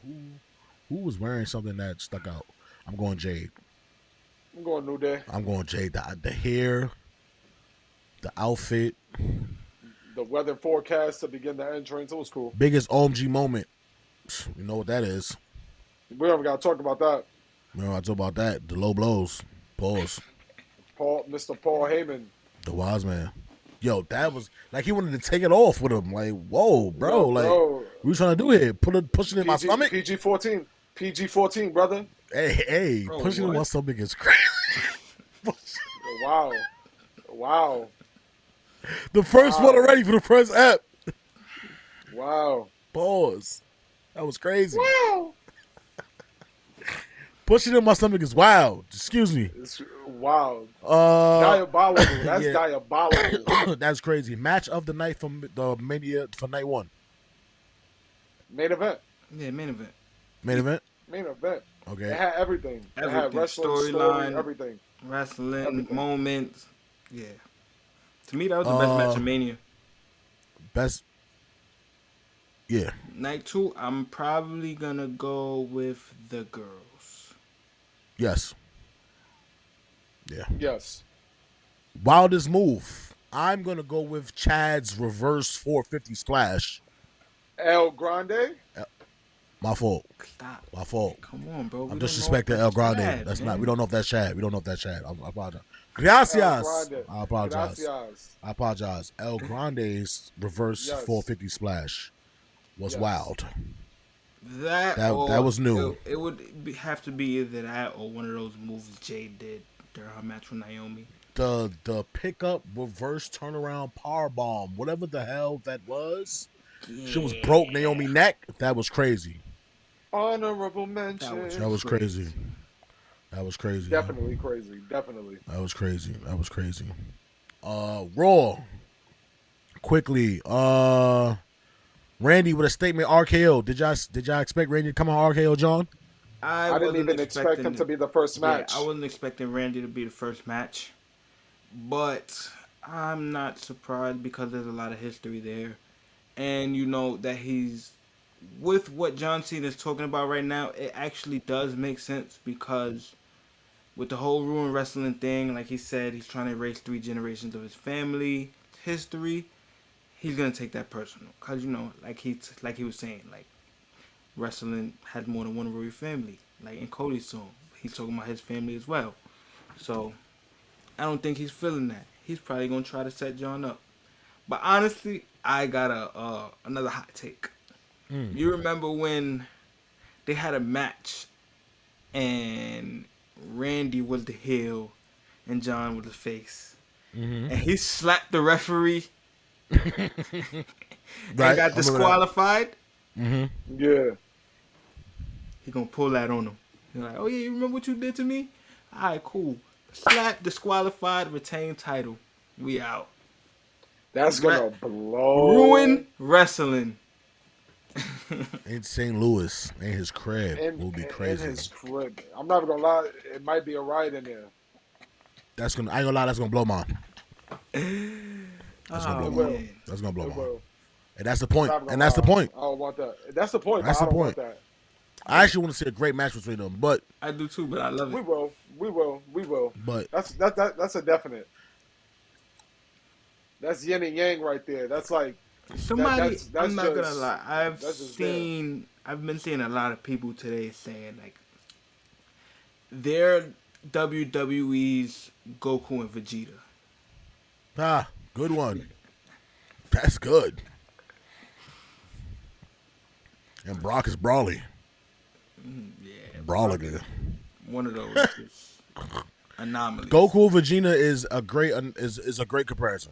who was wearing something that stuck out? I'm going Jade. I'm going New Day. I'm going Jade. The hair, the outfit, The weather forecast to begin the entrance. It was cool. biggest OMG moment. You know what that is. We haven't got to talk about that. You know I talk about that. The low blows. Pause. Mr. Paul Heyman. The wise man. Yo, that was like he wanted to take it off with him. Like, whoa, bro. Yo, like, bro. what you trying to do here? Pushing it in my stomach? PG-14. PG-14, brother. Hey, Bro, pushing it in what? my stomach is crazy. Wow. The first one already for the first app. Wow. Pause. That was crazy. Wow. Pushing it in my stomach is wild. Excuse me. It's wild. Diabolical. That's yeah. diabolical. That's crazy. Match of the night from the Mania for night one. Main event. Yeah, main event. Main event? Main event. Okay. It had everything. It had wrestling, story, everything. Wrestling, moments. Yeah. To me, that was the best match of Mania. Best. Yeah. Night two, I'm probably going to go with the girls. Yes. Yeah. Yes. Wildest move. I'm going to go with Chad's reverse 450 splash. El Grande. My fault. Stop. My fault. Come on, bro. I'm disrespecting El Grande. Chad, That's man. not. We don't know if that's Chad. I apologize. Gracias. Grande. I apologize. Gracias. I apologize. El Grande's reverse Yes. 450 splash was Yes. wild. That was new. It would have to be either that or one of those moves Jade did during her match with Naomi. The pickup reverse turnaround power bomb, whatever the hell that was. Yeah. She was broke Naomi neck. That was crazy. Honorable mention. That was crazy. That was crazy. Definitely crazy. Definitely. That was crazy. Raw. Quickly. Randy with a statement RKO. Did y'all expect Randy to come on RKO, John? I didn't even expect him to be the first match. Yeah, I wasn't expecting Randy to be the first match. But I'm not surprised because there's a lot of history there. And you know that he's with what John Cena is talking about right now, it actually does make sense because with the whole ruined wrestling thing, like he said, he's trying to erase 3 generations of his family history. He's gonna take that personal, cause you know, like he was saying, like wrestling had more than one royal family. Like in Cody's song, he's talking about his family as well. So I don't think he's feeling that. He's probably gonna try to set John up. But honestly, I got another hot take. You remember when they had a match and Randy was the heel and John was the face, and he slapped the referee and got disqualified? Yeah. He gonna pull that on him. He's like, oh yeah, you remember what you did to me? All right, cool. Slap, disqualified, retain title. We out. That's Re- gonna blow. ruin wrestling. In St. Louis, in his crib, will be In crazy. his crib. I'm not gonna lie, it might be a riot in there. That's gonna. I ain't gonna lie. That's gonna blow mine. That's gonna Oh blow It mine. will. man. That's gonna blow It mine. will. And that's the I'm point. not gonna And that's the lie. point. I don't want that. That's the point, That's but the I don't point. want that. I actually want to see a great match between them, but I do too, but I love We it. will. We will. We will. but That's a definite. That's yin and yang right there. That's like Somebody, that's I'm not gonna just lie. that's just there. I've been seeing a lot of people today saying like they're WWE's Goku and Vegeta. good one. That's good. And Brock is Brawly. Yeah, Brawler nigga. one of those is anomalies. Goku Vegeta is a great comparison.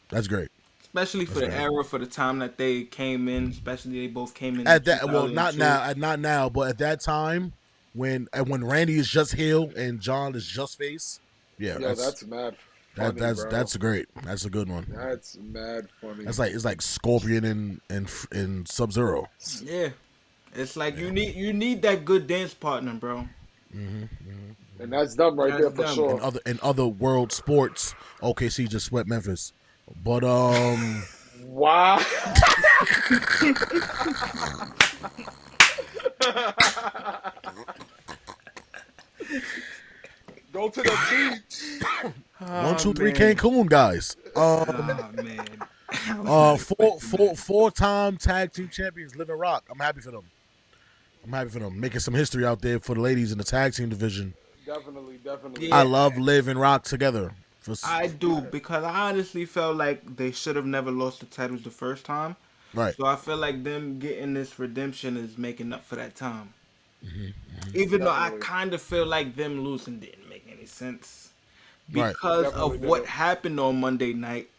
That's great. Especially for the right. era, for the time that they came in. Especially they both came in. At that, well, not 2002. now, but at that time when Randy is just heel and John is just face. Yeah, Yo, that's mad funny, bro. that's great. That's a good one. That's mad funny. That's like it's like Scorpion and Sub-Zero. Yeah, it's like you need that good dance partner, bro. And that's dumb right That's there for dumb. sure. In other world sports, OKC just swept Memphis. But Wow. Go to the beach. 1, 2, 3 man. Cancun guys. Oh man. Four-time tag team champions, Living Rock. I'm happy for them. Making some history out there for the ladies in the tag team division. Definitely. Yeah. I love Liv and Rock together. I do, because I honestly felt like they should have never lost the titles the first time. Right. So I feel like them getting this redemption is making up for that time. Even though I Definitely. kind of feel like them losing didn't make any sense Right. because Definitely of what didn't. happened on Monday night.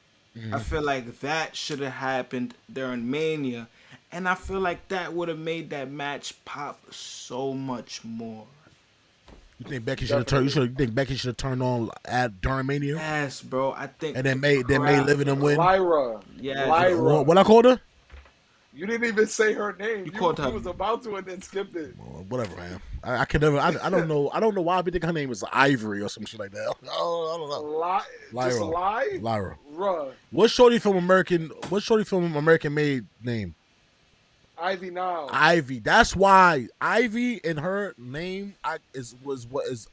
I feel like that should have happened during Mania, and I feel like that would have made that match pop so much more. You think Becky should have turned? You think Becky should have turned on at during Mania, Yes, bro. I think and then made Liv and them win? Lyra. Yeah. Lyra. What I called her? You didn't even say her name. You called her- was about to and then skipped it. Whatever, man. I can never. I don't know. I don't know why I think her name is Ivory or some shit like that. I don't know. Just lie? Lyra. Ruh. What's Shorty from American Made name? Ivy now. Ivy. That's why Ivy and her name I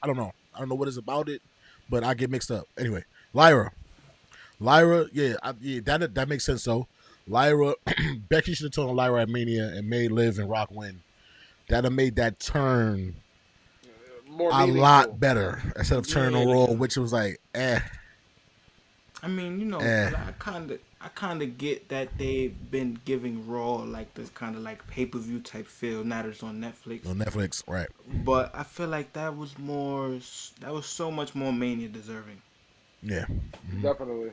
don't know. I don't know what is about it, but I get mixed up. Anyway, Lyra, yeah, that makes sense though. Lyra, Becky should have told Lyra at Mania and made Liv and Rock win. That'd have made that turn More a meaningful. lot better instead of turning on Yeah. Raw, which was like, I mean, you know, I kind of get that they've been giving Raw like this kind of like pay-per-view type feel. Now that it's on Netflix, on Netflix, right? but I feel like that was so much more Mania deserving. Yeah. Definitely.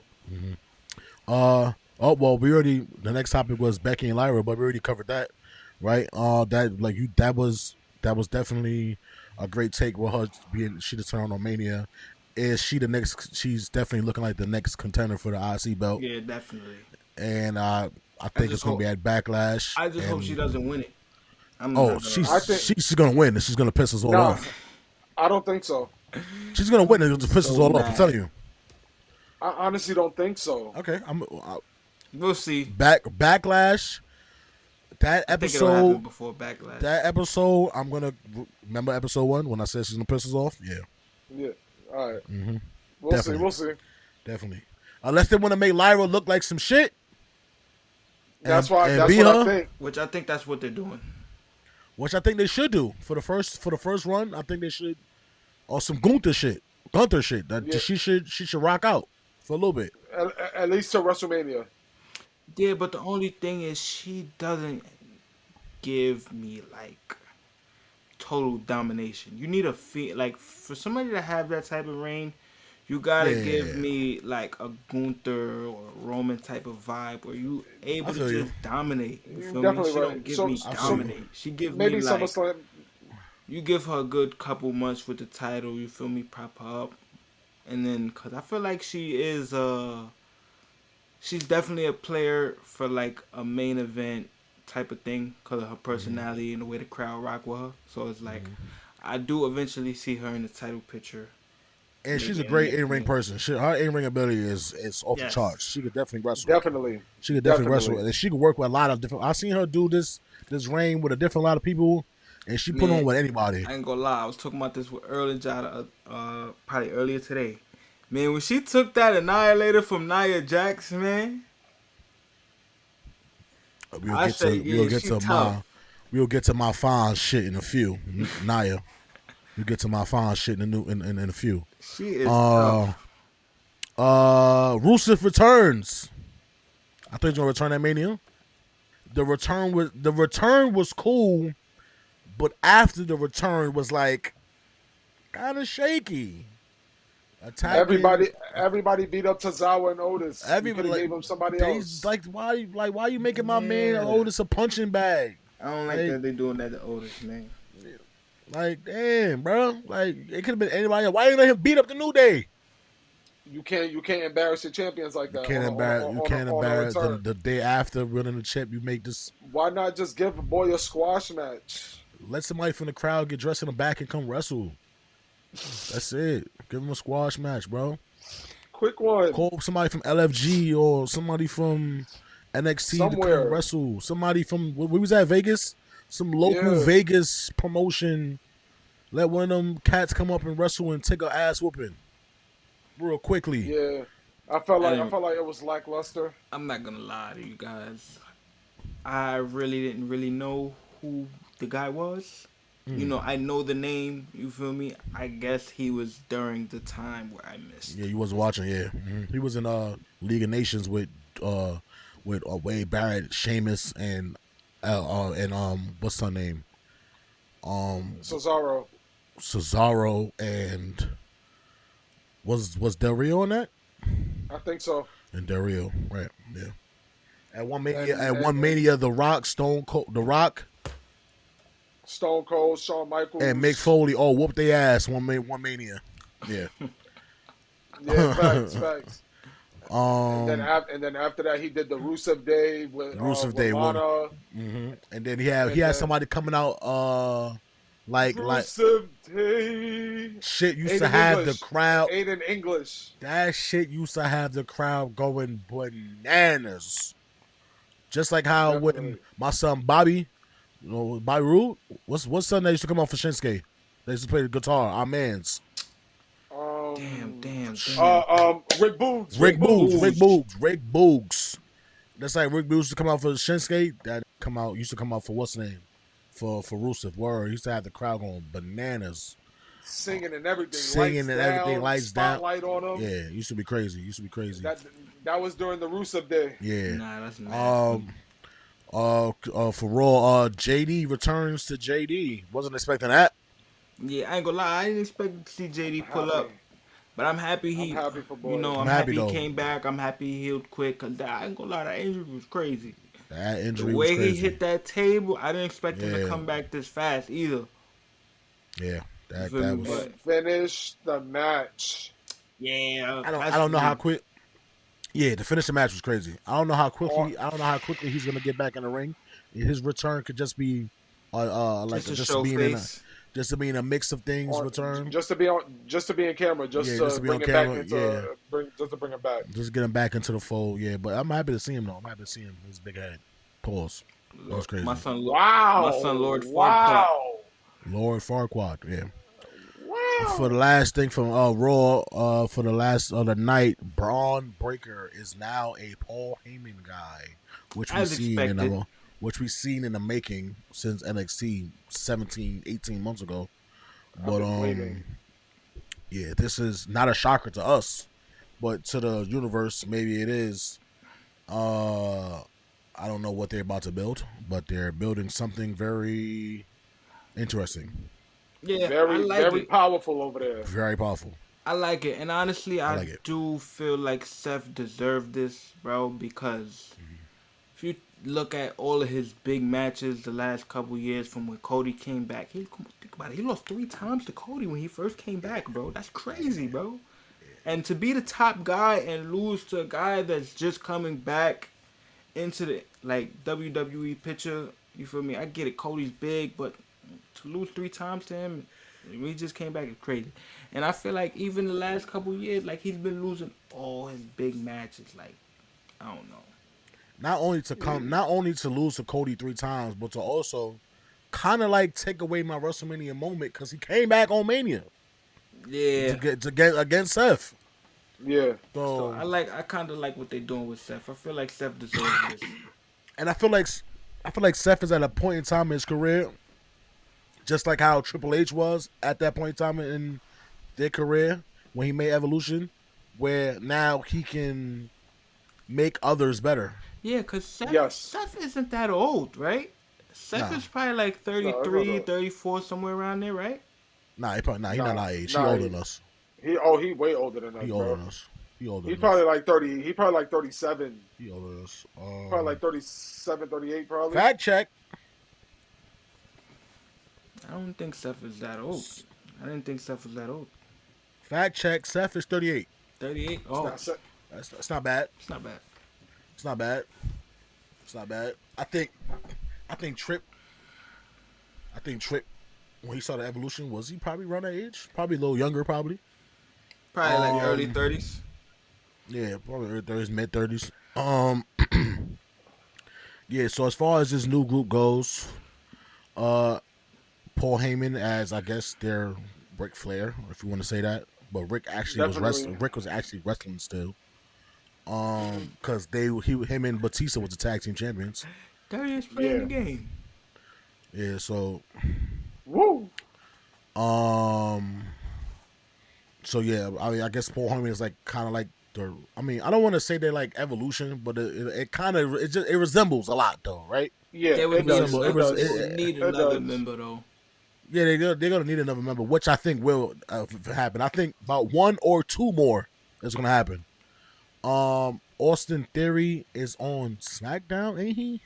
Oh well, the next topic was Becky and Lyra, but we already covered that, right? That was definitely a great take with her she the turn on Mania. Is she the next? She's definitely looking like the next contender for the IC belt, Yeah, definitely. and I think it's gonna be at Backlash. I just hope she doesn't win it. She's gonna win. She's gonna piss us all No, off. I don't think so. She's gonna win. It's gonna piss us all off. I'm mad. telling you. I honestly don't think so. Okay, We'll see. Backlash. That I think it'll happen episode. before Backlash. That episode. I'm gonna remember episode 1 when I said she's gonna piss us off. Yeah, Yeah. All right. Mm-hmm. We'll Definitely. see. We'll see. definitely. Unless they want to make Lyra look like some shit. That's and what beat I her, think. Which I think that's what they're doing. which I think they should do for the first run. I think they should, or some Gunther shit. That Yeah. she should rock out for a little bit. At least to WrestleMania. Yeah, but the only thing is she doesn't give me like total domination. You need a like for somebody to have that type of reign, You gotta give Yeah. me like a Gunther or Roman type of vibe where you I able to feel you. just dominate. You You're feel me? definitely She right. don't give So me I feel so you. dominate. She give me maybe like SummerSlam. you give her a good couple months with the title. You feel me? Prop her up, and then cause I feel like she's definitely a player for like a main event type of thing because of her Hmm. personality and the way the crowd rock with her. So it's like Hmm. I do eventually see her in the title picture. And she's Maybe a in the great next in ring year. person. Her in ring ability is off the charts. Yes. She could definitely wrestle. Definitely. She could definitely wrestle, Definitely. and she could work with a lot of different. I've seen her do this reign with a different lot of people, and she put on Man, with anybody. I ain't gonna lie. I was talking about this with Earl and Jada probably earlier today. Man, when she took that annihilator from Nia Jax, man, We'll I get say, to we'll yeah, get she to tough. my fine shit in a few. Naya, we'll get to my fine shit in a in a few. She is Uh, tough. Rusev returns. I think he's gonna return at Mania. The return was cool, but after the return was like kind of shaky. Attacking Everybody beat up Tozawa and Otis. You could everybody have like gave him somebody they else. like why you making my man Yeah. Otis a punching bag? I don't like Like that they doing that to Otis, man. like damn, bro. Like it could have been anybody else. Why you let him beat up the New Day? You can't embarrass your champions like You that can't on a on a embarrass. You on a, can't on a embarrass return. the day after winning the chip. You make this. Why not just give a boy a squash match? Let somebody from the crowd get dressed in the back and come wrestle. That's it. Give him a squash match, bro. Quick one. Call somebody from LFG or somebody from NXT to come Somewhere. wrestle. Somebody from where was that, Vegas? Some local Yeah. Vegas promotion. Let one of them cats come up and wrestle and take a ass whooping real quickly. Yeah. I I didn't. felt like it was lackluster. I'm not gonna lie to you guys. I really didn't really know who the guy was. You Mm. know, I know the name. You feel me? I guess he was during the time where I missed. Yeah, you wasn't watching. Yeah, he was in League of Nations uh with Wade Barrett, Sheamus, and what's her name? Um, Cesaro. Cesaro and was Del Rio on that? I think so. And Del Rio, right? Yeah. And At and, one and Mania, The Rock, Stone Cold, The Rock, Stone Cold, Shawn and Mick Michaels. Foley all whooped their ass one Mania. Yeah. Yeah, facts. um, And then after that, he did the Rusev Day Rusev with Day one. Lana. And then he And had then somebody coming out like Rusev Day. shit used Eight to in have the English. crowd. Eight in English. That shit used to have the crowd going bananas. Just like how when Definitely. my son Bobby, Bobby Roode, what's son that used to come out for Shinsuke? They used to play the guitar. Our man's Damn. Rick Boogs. Rick Boogs. That's like Rick Boogs used to come out for Shinsuke. That used to come out for what's the name? For Rusev. Word. He used to have the crowd going bananas. Singing and everything. Singing and everything, lights down. Spotlight on him. Yeah, it used to be crazy. That was during the Rusev Day. Yeah. Nah, that's mad. For Raw, JD returns to JD. Wasn't expecting that. Yeah, I ain't gonna lie. I didn't expect to see JD pull up, Happy. but I'm happy I'm he. happy for You boys. know, I'm I'm happy happy he though. came back. I'm happy he healed quick. Cause I ain't gonna lie, that injury was crazy. That The injury was way he crazy. hit that table, I didn't expect him to Yeah. come back this fast either. Yeah, You that feel me? was. But And finish the match. yeah, I don't know how quick. Yeah, to finish the match was crazy. I don't know how quickly he's gonna get back in the ring. His return could just be, like just a just show being face. just to be in a mix of things. Return, Just to be in camera, just to be bring on it camera. back into just to bring it back. just get him back into the fold. Yeah, but I'm happy to see him though. I'm happy to see him. His big head. Pause. That was crazy. My son, Wow. my son Lord Farquaad. Wow. Lord Farquaad. Yeah. Wow. For the last thing from Raw, for the last of the night, Braun Breaker is now a Paul Heyman guy, which As expected. we've seen in the making since NXT 17, 18 months ago. I've But been waiting. yeah, this is not a shocker to us, but to the universe, maybe it is. I don't know what they're about to build, but they're building something very interesting, Yeah, I Very like very it. powerful over there. very powerful. I like it, and honestly, I I like it. do feel like Seth deserved this, bro, because if you look at all of his big matches the last couple years from when Cody came back, think about it, he lost 3 times to Cody when he first came back, bro. That's crazy, bro. And to be the top guy and lose to a guy that's just coming back into the like WWE picture, you feel me? I get it, Cody's big, but to lose 3 times to him, when he just came back is crazy. And I feel like even the last couple years, like he's been losing all his big matches. Like I don't know. Not only to lose to Cody 3 times, but to also kind of like take away my WrestleMania moment because he came back on Mania Yeah. to get against Seth. Yeah. So So I kind of like what they're doing with Seth. I feel like Seth deserves this. and I feel like Seth is at a point in time in his career, just like how Triple H was at that point in time in their career when he made Evolution, where now he can make others better. Yeah, cause Yes. Seth isn't that old, right? Seth Nah. is probably like No, 33, 34, somewhere around there, right? Nah, he probably he not Nah, our age. He nah, older than us. he way older than us, He older bro. than us. He older He than probably us. like 30. He probably like 37. He older than us. Probably like 37, 38 probably. Fact check. I don't think Seth is that old. I didn't think Seth was that old. Fact check. Seth is 38. 38? Oh, That's not bad. it's not bad. It's not bad. It's not bad. I think Trip. When he started Evolution, was he probably around that age? Probably a little younger, probably. Probably like early 30s. Yeah, probably early 30s, mid 30s. Yeah. So as far as this new group goes, Paul Heyman as I guess their Ric Flair, if you want to say that, but Rick actually was Definitely. wrestling. Rick was actually wrestling still. Because him and Batista was the tag team champions. 30 is playing Yeah. the game. Yeah. So Woo. So yeah, I mean, I guess Paul Heyman is like kind of like the. I mean, I don't want to say they're like Evolution, but it kind of it resembles a lot though, right? Yeah, They would it does. need- It was- does. they would need It another does. member though. Yeah, they're gonna need another member, which I think will happen. I think about 1 or 2 more is gonna happen. Austin Theory is on SmackDown, ain't he?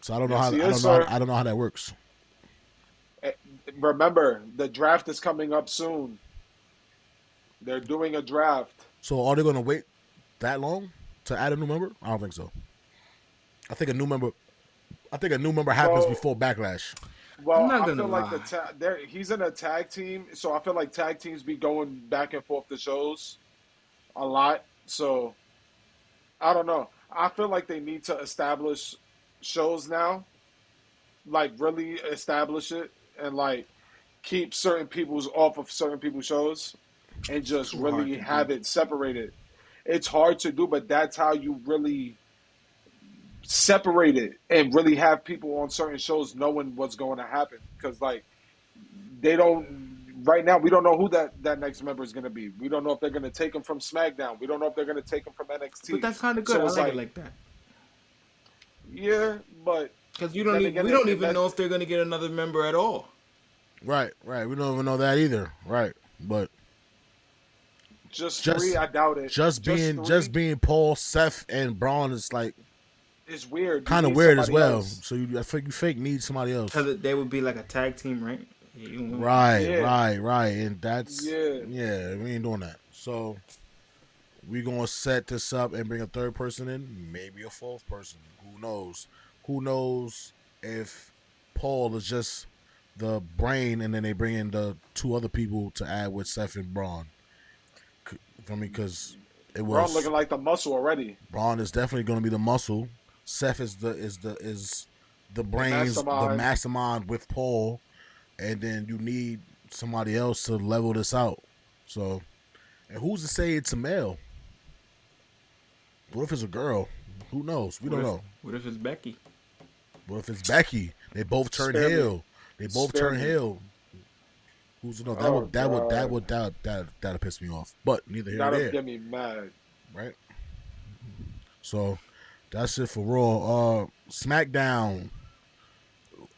So I don't know Yes, how he I is, don't know sir. I don't know how that works. Remember, the draft is coming up soon. They're doing a draft. So are they gonna wait that long to add a new member? I don't think so. I think a new member happens So- before Backlash. Well, I'm not I gonna feel like lie. he's in a tag team, so I feel like tag teams be going back and forth to shows a lot. So I don't know. I feel like they need to establish shows now, like really establish it and like keep certain people's off of certain people's shows and just Too hard really to have do. it separated. It's hard to do, but that's how you really separate it and really have people on certain shows knowing what's going to happen. Because like they don't right now, we don't know who that next member is going to be. We don't know if they're going to take him from SmackDown. We don't know if they're going to take him from NXT. But that's kind of good. So I it's like it like that. yeah, but Because we then again, don't it- even that- know if they're gonna get another member at all. Right. We don't even know that either. Right. But just Just- 3, I doubt it. just three being Paul, Seth, and Braun is like is weird. You kind of need weird as somebody well. else. So I think you fake need somebody else. Because they would be like a tag team, right? Right, Yeah. right, and that's Yeah. we ain't doing that. So we gonna set this up and bring a third person in, maybe a fourth person. Who knows? Who knows if Paul is just the brain, and then they bring in the 2 other people to add with Seth and Braun. For me, because it Braun was looking like the muscle already. Braun is definitely going to be the muscle. Seth is the brains, the mastermind. mastermind with Paul, and then you need somebody else to level this out. So, and who's to say it's a male? What if it's a girl? Who knows? We don't know. What if it's Becky? What if it's Becky? They both turn Spare me. heel. They both Spare turn me. heel. Who's to know? That'll piss me off. But neither here nor That'll there. get me mad. Right? So that's it for Raw. SmackDown.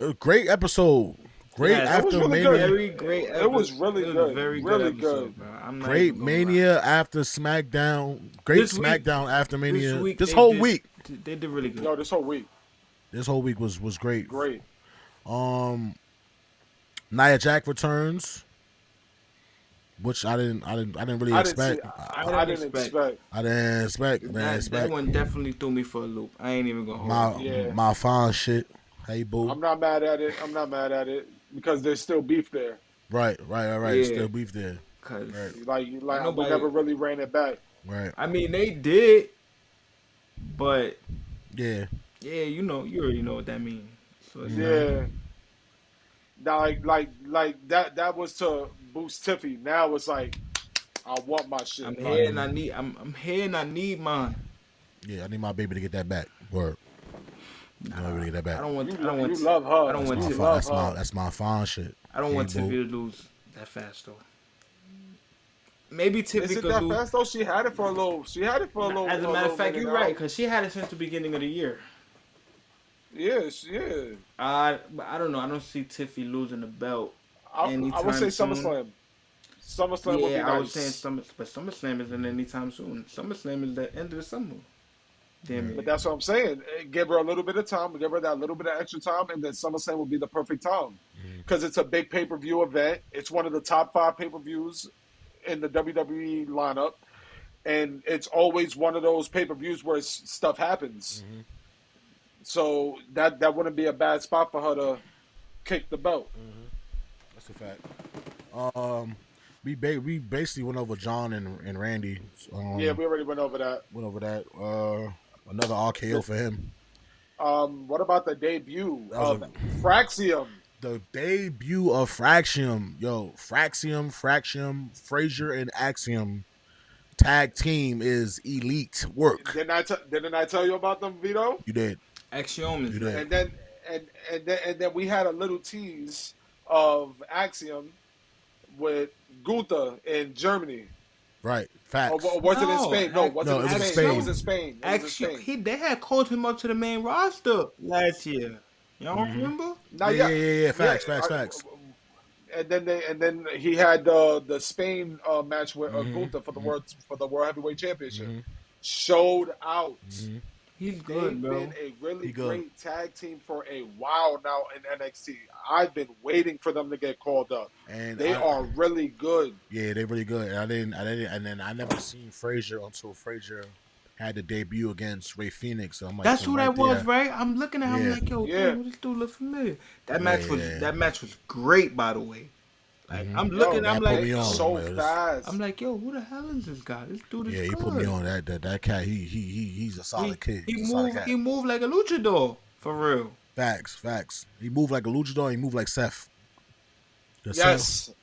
A great episode. Great Yes, It was after really Mania. good. very great. It was really good. Very Really good good. episode, bro. I'm not Great even gonna lie. Mania after SmackDown. Great This week- SmackDown after Mania. This week, This they whole did- week. they did really good. No, this whole week. This whole week was great. Great. Nia Jax returns, which I didn't really I didn't expect. see. I didn't expect. I didn't expect. That one definitely threw me for a loop. I ain't even gonna hold My you. Yeah. my fine shit. Hey boo. I'm not mad at it because there's still beef there. Right. Yeah. Still beef there. Cause Right. Like we Nobody- never really ran it back. Right. I mean they did, but Yeah. yeah, you already know what that means. So it's Yeah. Now, like that was to boost Tiffy. Now it's like I want my shit. I'm back. here and I need. I'm here and I need mine. Yeah. I need my baby to get that back. Word. I need my baby to get that back. I don't want. You, I don't want. you love her. I don't want That's Tiffy. my, love that's, her. my, that's my fine shit. I don't want Hey, boo. Tiffy to lose that fast though. Maybe Tiffy Is it could that lose. fast though? She had it for a little. She had it for a little. As a a matter little of fact, minute you're now. right, because she had it since the beginning of the year. Yes, yeah. But I don't know. I don't see Tiffy losing the belt. I would say Anytime soon. SummerSlam. SummerSlam would be Yeah, nice. I was saying but SummerSlam isn't anytime soon. SummerSlam is the end of the summer. Damn But it. that's what I'm saying. Give her a little bit of time. Give her that little bit of extra time, and then SummerSlam will be the perfect time because it's a big pay-per-view event. It's one of the top 5 pay-per-views in the WWE lineup, and it's always one of those pay-per-views where stuff happens. So that wouldn't be a bad spot for her to kick the belt. That's a fact. We basically went over John and Randy. Yeah, we already went over that. went over that. Another RKO for him. What about the debut That was of Fraxium? The debut of Fraxium. Yo, Fraxium, Frazier, and Axiom tag team is elite work. Didn't I tell you about them, Vito? You did. Axiom is You did. And then we had a little tease of Axiom with Gunther in Germany. Right. Facts. Or was it in No, Spain? No, was no, it it was in in Spain? Spain. It was in Spain. It was in Axiom. Spain. They had called him up to the main roster last year. Y'all remember? Now, Yeah. Facts. And then he had the Spain match with Gunther for the World Heavyweight Championship. Showed out. He's They've good, bro. been a really He good. great tag team for a while now in NXT. I've been waiting for them to get called up. And They are really good. Yeah, they're really good. And and then I never seen Frazier until Frazier had the debut against Ray Phoenix. So I'm like, That's who that was, there. right? I'm looking at him Yeah. like, yo, Yeah. damn, this dude look familiar. That Yeah. match was great, by the way. Like I'm Yo, looking, that I'm put like, me on. so man. fast. I'm like, yo, who the hell is this guy? This dude is Yeah, he good. put me on that cat. He's a solid kid. He He's a solid moved. cat. He moved like a luchador for real. Facts. He moved like a luchador. He moved like Seth. 'Cause Seth-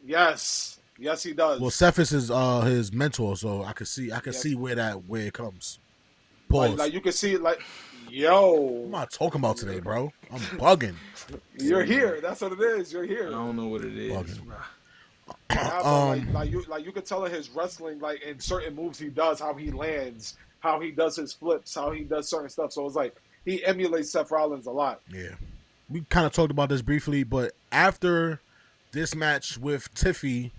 Yes, he does. well, Seth is his mentor, so I could see where it comes. Pause. like you can see it, like, yo, What am I talking about today, bro? I'm bugging. you're here. That's what it is. You're I here. don't know what it is. Bugging. bruh. Yeah, but like you can tell in his wrestling, like in certain moves he does, how he lands, how he does his flips, how he does certain stuff. So it's like he emulates Seth Rollins a lot. Yeah. We kind of talked about this briefly, but after this match with Tiffy,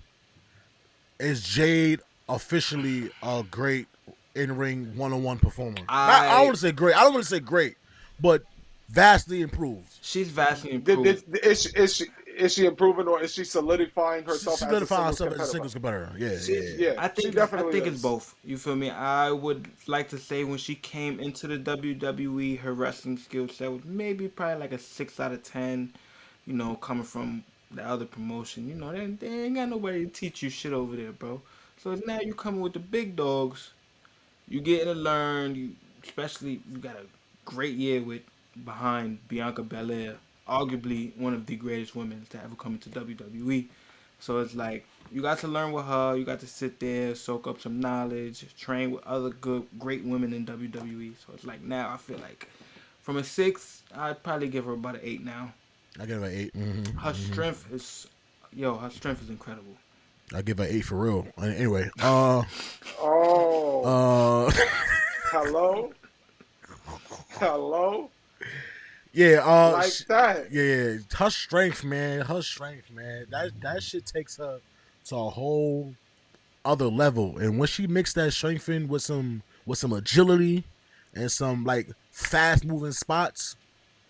is Jade officially a great in-ring one-on-one performer? I don't want to say great. I don't want to say great, but vastly improved. She's vastly improved. Is she improving, or is she solidifying herself She's as solidifying a herself singles as a singles competitor? competitor. Yeah. Yeah, I she think definitely it's is. both. You feel me? I would like to say when she came into the WWE, her wrestling skill set was maybe probably like a 6 out of 10. You know, coming from the other promotion, you know, they ain't got nobody to teach you shit over there, bro. So now you coming with the big dogs, you getting to learn. Especially you got a great year behind Bianca Belair, arguably one of the greatest women to ever come into WWE. So it's like you got to learn with her. You got to sit there, soak up some knowledge, train with other great women in WWE. So it's like now I feel like from a 6, I'd probably give her about an 8 now. I give her an 8. Mm-hmm. Her strength is, her strength is incredible. I give her an 8 for real. Anyway, Oh, hello. Yeah, like that. yeah, her strength, man. That shit takes her to a whole other level. And when she mixed that strength in with some agility and some like fast moving spots,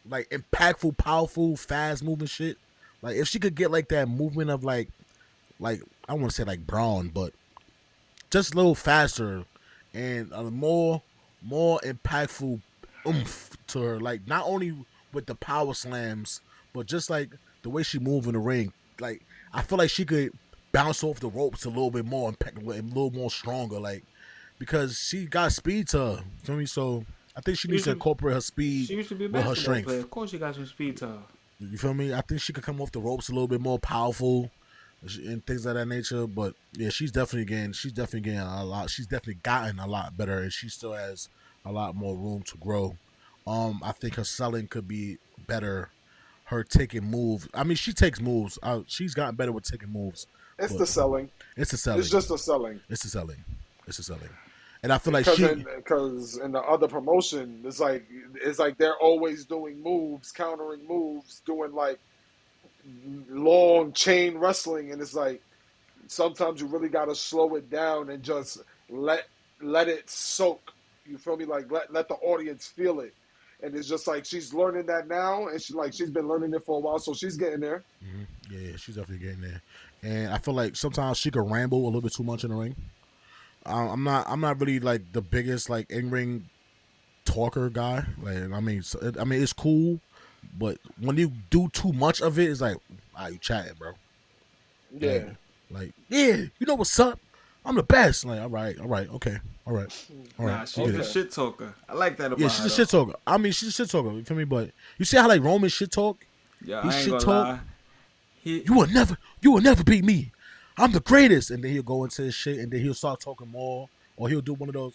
like impactful, powerful, fast moving shit. Like if she could get like that movement of like I don't want to say like Braun, but just a little faster and a more impactful oomph to her. Like not only with the power slams, but just like the way she move in the ring. Like I feel like she could bounce off the ropes a little bit more and a little more stronger. Like because she got speed to her. Feel me? So I think she needs to incorporate her speed She used to be a with her basketball strength. player. Of course, she got some speed to her. You feel me? I think she could come off the ropes a little bit more powerful and things of that nature. But yeah, she's definitely getting a lot. She's definitely gotten a lot better, and she still has a lot more room to grow. I think her selling could be better. Her taking moves. I mean, she takes moves. She's gotten better with taking moves. It's the selling. It's the selling. It's just the selling. It's the selling. It's the selling. And I feel like because in the other promotion, it's like they're always doing moves, countering moves, doing like long chain wrestling, and it's like sometimes you really gotta slow it down and just let it soak. You feel me? Like let the audience feel it. And it's just like she's learning that now, and she's been learning it for a while, so she's getting there. Mm-hmm. Yeah, she's definitely getting there. And I feel like sometimes she could ramble a little bit too much in the ring. I'm not really like the biggest like in ring talker guy. Like I mean it's cool, but when you do too much of it, it's like, you chatting, bro. Yeah. Like yeah, you know what's up? I'm the best. Like all right, okay, all right. Nah, she's a shit talker. I like that about her. Yeah, she's a shit talker. I mean, she's a shit talker. You feel me? But you see how like Roman shit talk? Yeah, he I ain't shit gonna talk. lie. You will never beat me. I'm the greatest. And then he'll go into his shit, and then he'll start talking more, or he'll do one of those.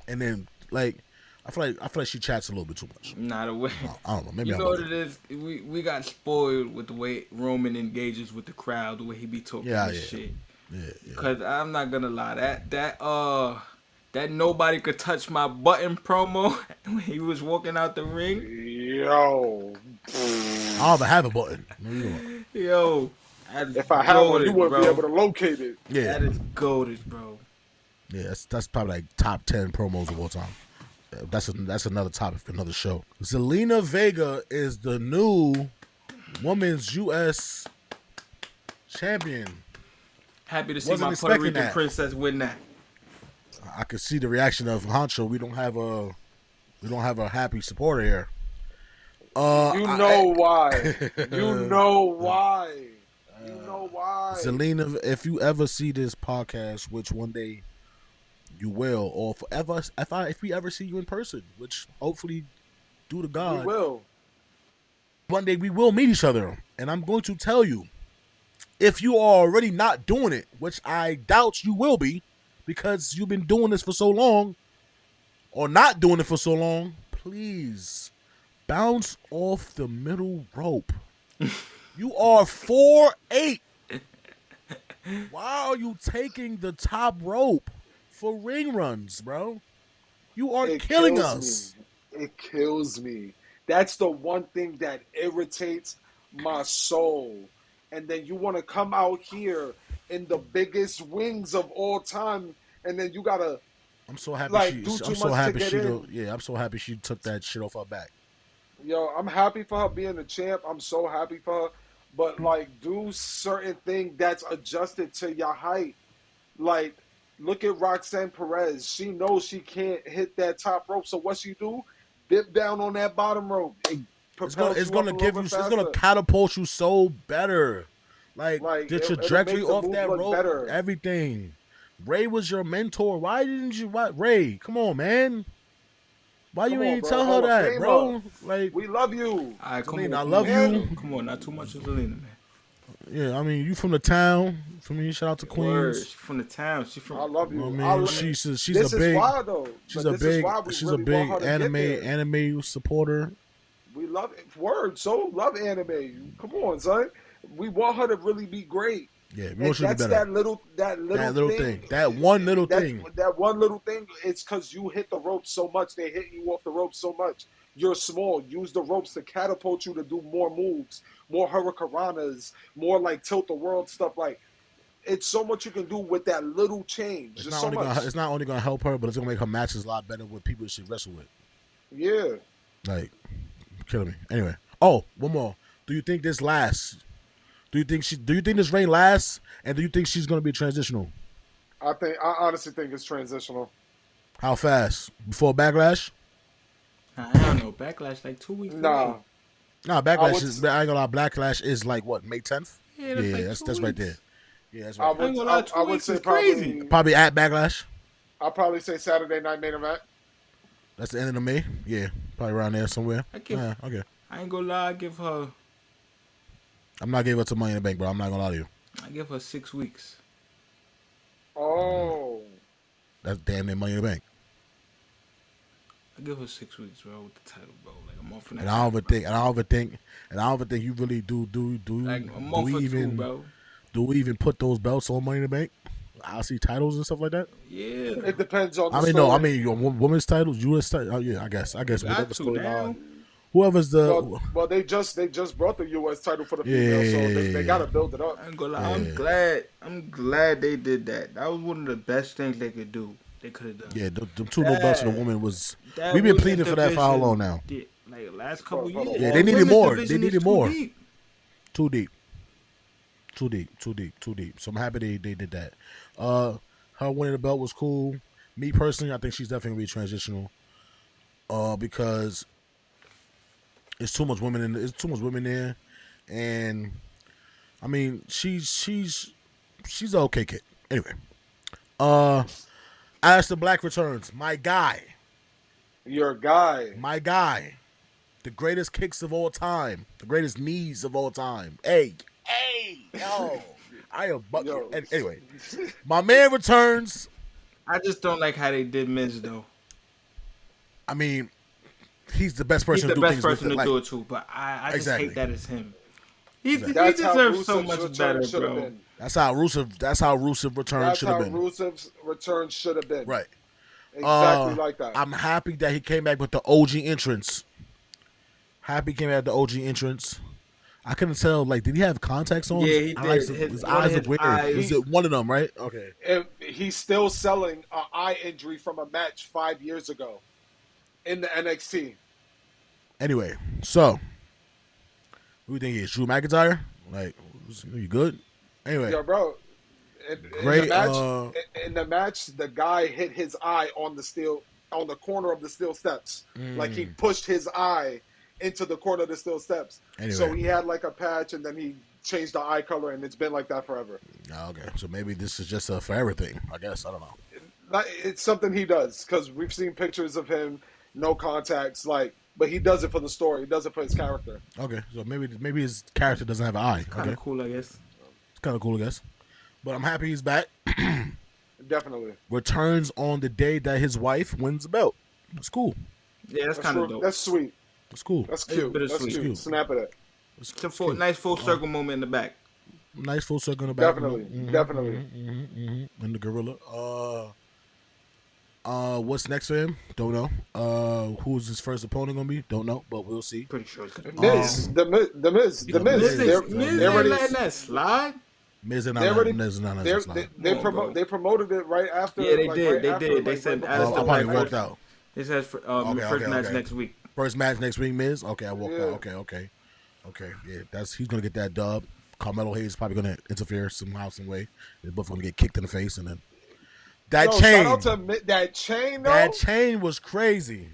And then like, I feel like she chats a little bit too much. Not a way. I don't know. Maybe you know what it is. We got spoiled with the way Roman engages with the crowd, the way he be talking shit. Yeah. Cause I'm not gonna lie, that nobody could touch my button promo when he was walking out the ring. Yo, I don't even have a button. Yo, if I had one, you wouldn't be able to locate it. Yeah, that is goated, bro. Yeah, that's probably like top 10 promos of all time. That's another topic for another show. Zelina Vega is the new Women's U.S. champion. Happy to see my Puerto Rican princess win that. I could see the reaction of Honcho. We don't have a happy supporter here. Why. You know why. You know why. Zelina, if you ever see this podcast, which one day you will, or if we ever see you in person, which hopefully, due to God, we will. One day we will meet each other, and I'm going to tell you, if you are already not doing it, which I doubt you will be, because you've been doing this for so long, or not doing it for so long, please bounce off the middle rope. You are 4'8". Why are you taking the top rope for ring runs, bro? You are killing us. It kills me. That's the one thing that irritates my soul. And then you want to come out here in the biggest wings of all time, and then you gotta. I'm so happy. Like, I'm so happy she took that shit off her back. Yo, I'm happy for her being a champ. I'm so happy for her. But like, do certain thing that's adjusted to your height. Like, look at Roxanne Perez. She knows she can't hit that top rope. So what she do? Dip down on that bottom rope. It's gonna catapult you so better. Like the trajectory off that rope, better. Everything. Ray was your mentor. Why didn't you? Ray, come on, man. Why you ain't tell her that, bro? Like, we love you. Right, I love you. Come on, not too much of Zelina, man. Yeah, I mean, you from the town. For me, shout out to Queens. She's from the town. She's from. I love you. She's a big anime supporter. We love it. Love anime. Come on, son. We want her to really be great. Yeah, we want her to be better. That little thing. That one little thing. That one little thing. It's because you hit the rope so much. They hit you off the rope so much. you're small. Use the ropes to catapult you to do more moves, more hurricanranas, more like tilt the world stuff. Like, it's so much you can do with that little change. Just so much. It's not only gonna help her, but it's gonna make her matches a lot better with people she wrestle with. Yeah. Like, killing me. Anyway. Oh, one more. Do you think this lasts? Do you think this reign lasts? And do you think she's gonna be transitional? I honestly think it's transitional. How fast? Before Backlash? I don't know. Backlash like 2 weeks. Nah. Nah, Backlash is. I ain't gonna lie. Backlash is like what? May 10th? Yeah, that's right there. Yeah, that's right. I would say probably at Backlash. I'll probably say Saturday Night Main Event. That's the end of the May. Yeah, probably around there somewhere. Okay. I ain't gonna lie. I give her. I'm not giving her to Money in the Bank, bro. I'm not gonna lie to you. I give her 6 weeks. Oh. That's damn near Money in the Bank. I give her 6 weeks, bro, with the title, bro. Like a month and a And half. I don't even think you really do Like a month or two, bro. Do we even put those belts on Money in the Bank? I see titles and stuff like that. Yeah. It depends on the story. No, I mean, your women's titles, U.S. titles. Oh yeah, I guess whatever story. Whoever's the well, they just brought the U.S. title for the female, so they gotta build it up. I ain't gonna lie. I'm glad they did that. That was one of the best things they could do. They could have done. Yeah, the two no belts to the woman was. We've been pleading for that for how long now? Like last couple years. Yeah, they needed more. They needed more. Deep. Too deep. So I'm happy they did that. Her winning the belt was cool. Me personally, I think she's definitely gonna be transitional. Because it's too much women there, and I mean she's an okay kid. Anyway, Aleister Black returns. My guy. Your guy. My guy. The greatest kicks of all time. The greatest knees of all time. Hey, yo. I am bucking. Anyway, my man returns. I just don't like how they did Miz, though. I mean, he's the best person to do things with it. Do it too, but I just hate that it's him. He deserves so much better, bro. That's how Rusev return should have been. Rusev's return should have been. Right. Exactly like that. I'm happy that he came back with the OG entrance. Happy came out with the OG entrance. I couldn't tell. Like, did he have contacts on? Yeah, he did. His eyes are weird. Is it one of them? Right? Okay. And he's still selling an eye injury from a match 5 years ago in the NXT. Anyway, so who do you think he is? Drew McIntyre? Like, you good? Anyway, yo, bro. Great. In the match, the guy hit his eye on the corner of the steel steps. Like he pushed his eye into the corner of the steel steps. Anyway. So he had like a patch, and then he changed the eye color, and it's been like that forever. Okay, so maybe this is just a forever thing. I guess I don't know. It's something he does because we've seen pictures of him, no contacts, but he does it for the story. He does it for his character. Okay, so maybe his character doesn't have an eye. Kind of cool, I guess. It's kind of cool, I guess. But I'm happy he's back. Definitely. Returns on the day that his wife wins the belt. That's cool. Yeah, that's kind of dope. That's sweet. That's cool. That's cute. That's cute. Snap at it. It's a nice full circle moment in the back. Nice full circle in the back. Definitely. And the gorilla. What's next for him? Don't know. Who's his first opponent gonna be? Don't know, but we'll see. Pretty sure it's gonna be Miz. The Miz. Miz ain't letting that slide. Miz and they promoted it right after. Yeah, they did. They said I probably walked out. They said first match next week. First match next week, Miz. Okay, I walked out. Okay. Yeah, he's gonna get that dub. Carmelo Hayes is probably gonna interfere somehow, some way. They're both gonna get kicked in the face, and then that chain. Shout out to that chain. Though. That chain was crazy.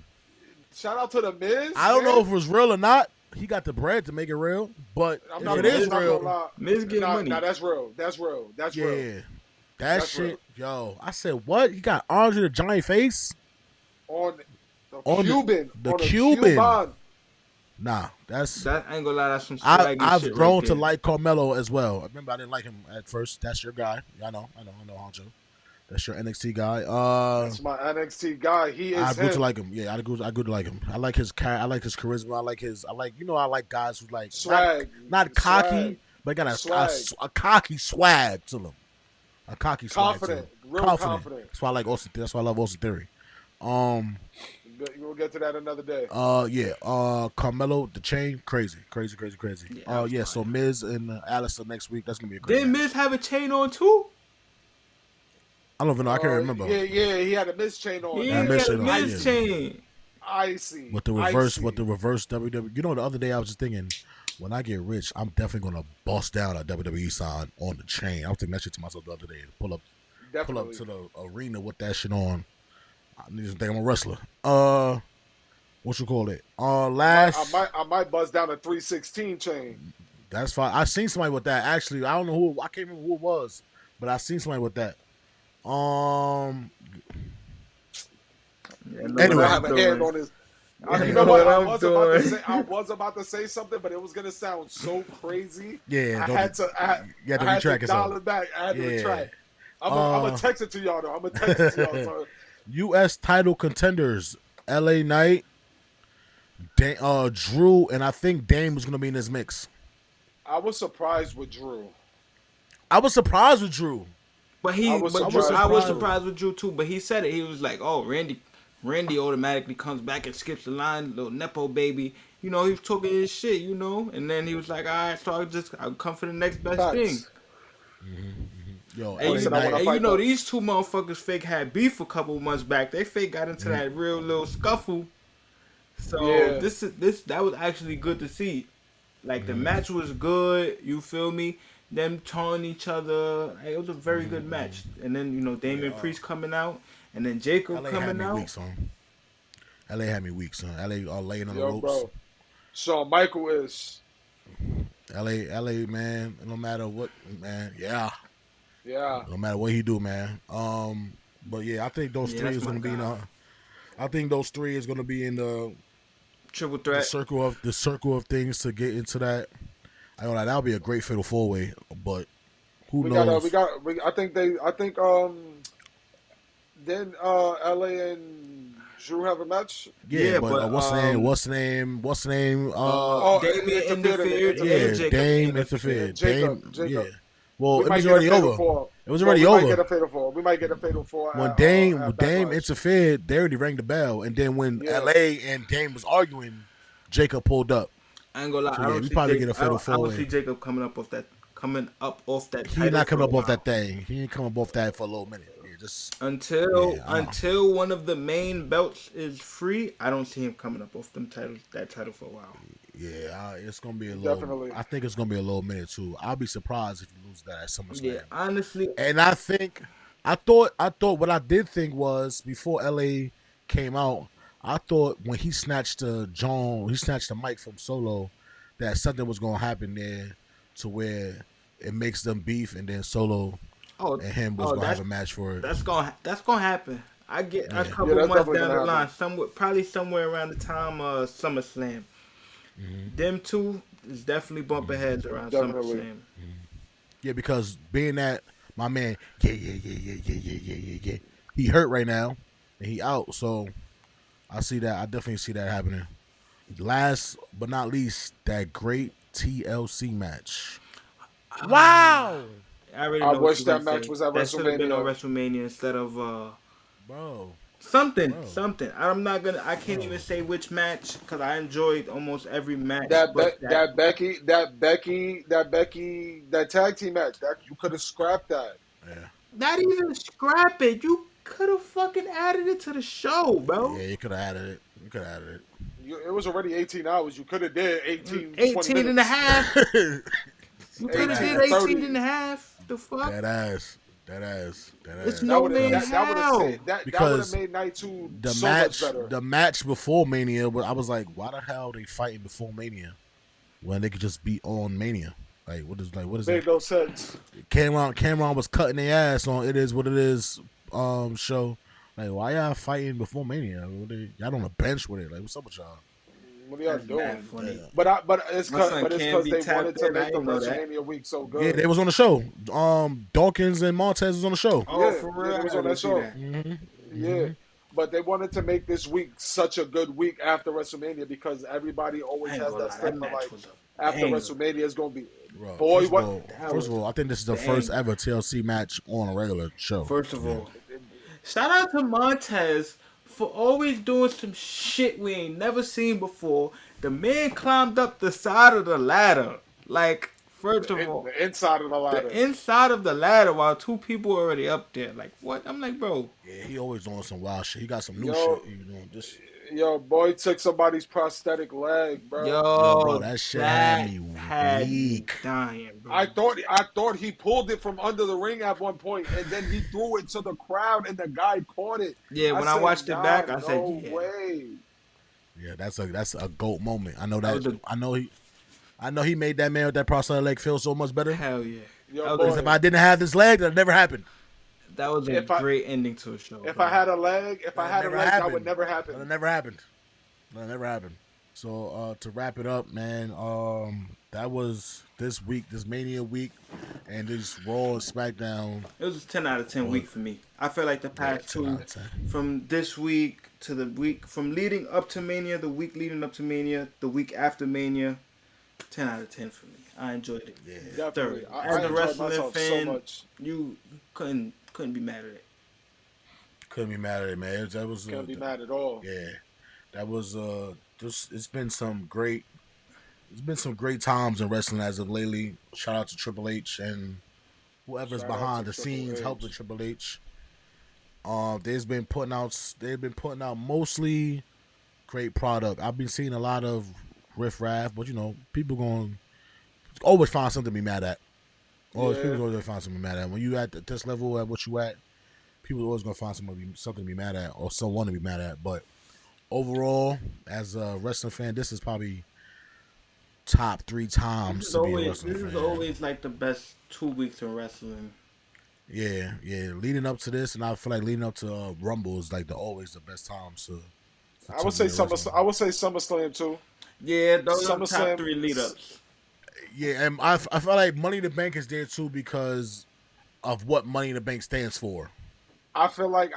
Shout out to the Miz. I don't know if it was real or not. He got the bread to make it real, but it is real. Miz getting money. Nah, that's real. That's real. Yeah, that shit, real. Yo. I said, what? He got Andre the Giant face on the Cuban. The Cuban. Nah, that ain't gonna lie. That's some swaggy I've shit grown right to like Carmelo as well. I remember I didn't like him at first. That's your guy. I know, Honcho. That's your NXT guy. That's my NXT guy. He is. I grew to like him. Yeah, I grew to like him. I like his charisma. I like guys who like swag, not cocky, swag, but got a cocky swag to them. A cocky swag. Confident. Real confident. That's why I like Austin. That's why I love Austin Theory. We'll get to that another day. Carmelo, the chain, crazy. Yeah, So Miz and Alistair next week. That's gonna be a great Didn't match. Miz have a chain on too? I don't even know. I can't remember. Yeah, he had a Miz chain on. Yeah, he had a Miz chain. I see. With the reverse WWE. You know, the other day I was just thinking, when I get rich, I'm definitely gonna bust down a WWE sign on the chain. I was thinking that shit to myself the other day. Pull up to the arena with that shit on. I need to think I'm a wrestler. What you call it? I might bust down a 316 chain. That's fine. I seen somebody with that. Actually, I don't know who. I can't remember who it was, but I seen somebody with that. Anyway, I have a hand on his. You know what? I was about to say something, but it was gonna sound so crazy. Yeah, I had to dial it back. I had to retract. I'm gonna text it to y'all though. I'm gonna text it to y'all. So. U.S. title contenders: L.A. Knight, Drew, and I think Dame was gonna be in this mix. I was surprised with Drew. But I was surprised with Drew too. But he said it. He was like, "Oh, Randy automatically comes back and skips the line, little nepo baby." You know, he was talking his shit. You know, and then he was like, "All right, so I'll come for the next best thing." Yo, and you know, these two motherfuckers fake had beef a couple months back. They fake got into that real little scuffle. So that was actually good to see. Like the match was good. You feel me? Them taunting each other. It was a very good match. And then, you know, Damian Priest coming out. And then Jacob coming out. LA had me weak, son. LA are laying on the ropes. Bro. Shawn Michael is. LA, man. No matter what, man. Yeah. No matter what he do, man. But yeah, I think those three is gonna be in I think those three is gonna be in the triple threat. The circle of things to get into that. I know that'll be a great fatal 4-way, but who knows? I think then LA and Drew have a match. Yeah, but what's the name? Damian interfered. Yeah, Dame interfered. Jacob. Yeah. Well, it was already over. It was already over. We might get a fatal 4. When Dame interfered, they already rang the bell, and then when LA and Dame was arguing, Jacob pulled up. I ain't gonna lie. So, we probably get a fatal 4. I don't see Jacob coming up off that. He's not coming up off that thing. He ain't coming up off that for a little minute. Until one of the main belts is free, I don't see him coming up off that title for a while. Yeah, it's gonna be a little. Definitely. I think it's gonna be a little minute too. I'll be surprised if you lose that at SummerSlam. Yeah, honestly. And I thought what I did think was before LA came out, I thought when he snatched the mic from Solo, that something was gonna happen there to where it makes them beef, and then Solo and him was gonna have a match for it. That's gonna happen. I get a couple months down the line, probably somewhere around the time of SummerSlam. Mm-hmm. Them two is definitely bumping heads around SummerSlam. Mm-hmm. Yeah, because being that my man, yeah, he hurt right now and he out, so I see that. I definitely see that happening. Last but not least, that great TLC match. Wow! I wish that match was at WrestleMania. That should have been on WrestleMania instead of something. I can't even say which match because I enjoyed almost every match. That tag team match. That you could have scrapped that. Yeah. Not even scrap it. You could have fucking added it to the show, bro. Yeah, you could have added it. It was already 18 hours. You could have did 18 and a half. You could have did 18 and a half. The fuck? That ass. It's no man's hell. That would have made night 2 much better. The match before Mania, but I was like, why the hell are they fighting before Mania when they could just be on Mania? What is made no sense. Cameron was cutting their ass on It Is What It Is show. Like, why y'all fighting before Mania? Y'all on a bench with it. Like, what's up with y'all? What are y'all doing? But it's because they wanted to make the WrestleMania week so good. Yeah, they was on the show. Dawkins and Montez was on the show. Oh, yeah, for real? They was on that show. Mm-hmm. Yeah. But they wanted to make this week such a good week after WrestleMania because everybody always has that stigma like after WrestleMania is going to be. Bro, first of all, I think this is the first ever TLC match on a regular show. First of all, shout out to Montez for always doing some shit we ain't never seen before. The man climbed up the side of the ladder. Like, first of all, The inside of the ladder. the inside of the ladder while two people were already up there. Like, what? I'm like, bro. Yeah, he always doing some wild shit. He got some new Yo, shit. You know, this. Yo, boy took somebody's prosthetic leg, bro. Yo, bro, Yo, that shit had me had me weak. dying, bro. I thought he pulled it from under the ring at one point, and then he threw it to the crowd, and the guy caught it. Yeah, when I said, watched it back, I no said, yeah. way. Yeah, that's a GOAT moment. I know That was that. I know he made that man with that prosthetic leg feel so much better. Hell yeah. Yo, Because if I didn't have this leg, that never happened. That was a great ending to a show. If bro. I had a leg, that would never happen. That never happened. That never happened. So to wrap it up, man, that was this week, this Mania week, and this Raw and Smackdown. It was a 10 out of 10 week for me. I feel like the past 10 two, out of 10. from this week to the week, from leading up to Mania, the week leading up to Mania, the week after Mania, 10 out of 10 for me. I enjoyed it. Yeah, Definitely. As a enjoyed wrestling myself fan, so much. you couldn't be mad at it. couldn't be mad at it, man. That was Can't be mad at all. Yeah, that was it's been some great times in wrestling as of lately. Shout out to Triple H and whoever's Shout out behind to the Triple scenes H. helping Triple H. They've been putting out mostly great product. I've been seeing a lot of riff-raff, but you know, people going always find something to be mad at. People always find something to be mad at. When you at this level at what you at, people are always gonna find something to be mad at or someone to be mad at. But overall, as a wrestling fan, this is probably top 3 times to be a wrestling fan. This is always like the best 2 weeks in wrestling. Yeah. Leading up to this, and I feel like leading up to Rumble is like always the best times to. I would say SummerSlam too. Yeah, those are the top SummerSlam 3 lead ups. Yeah, and I feel like Money in the Bank is there too because of what Money in the Bank stands for. I feel like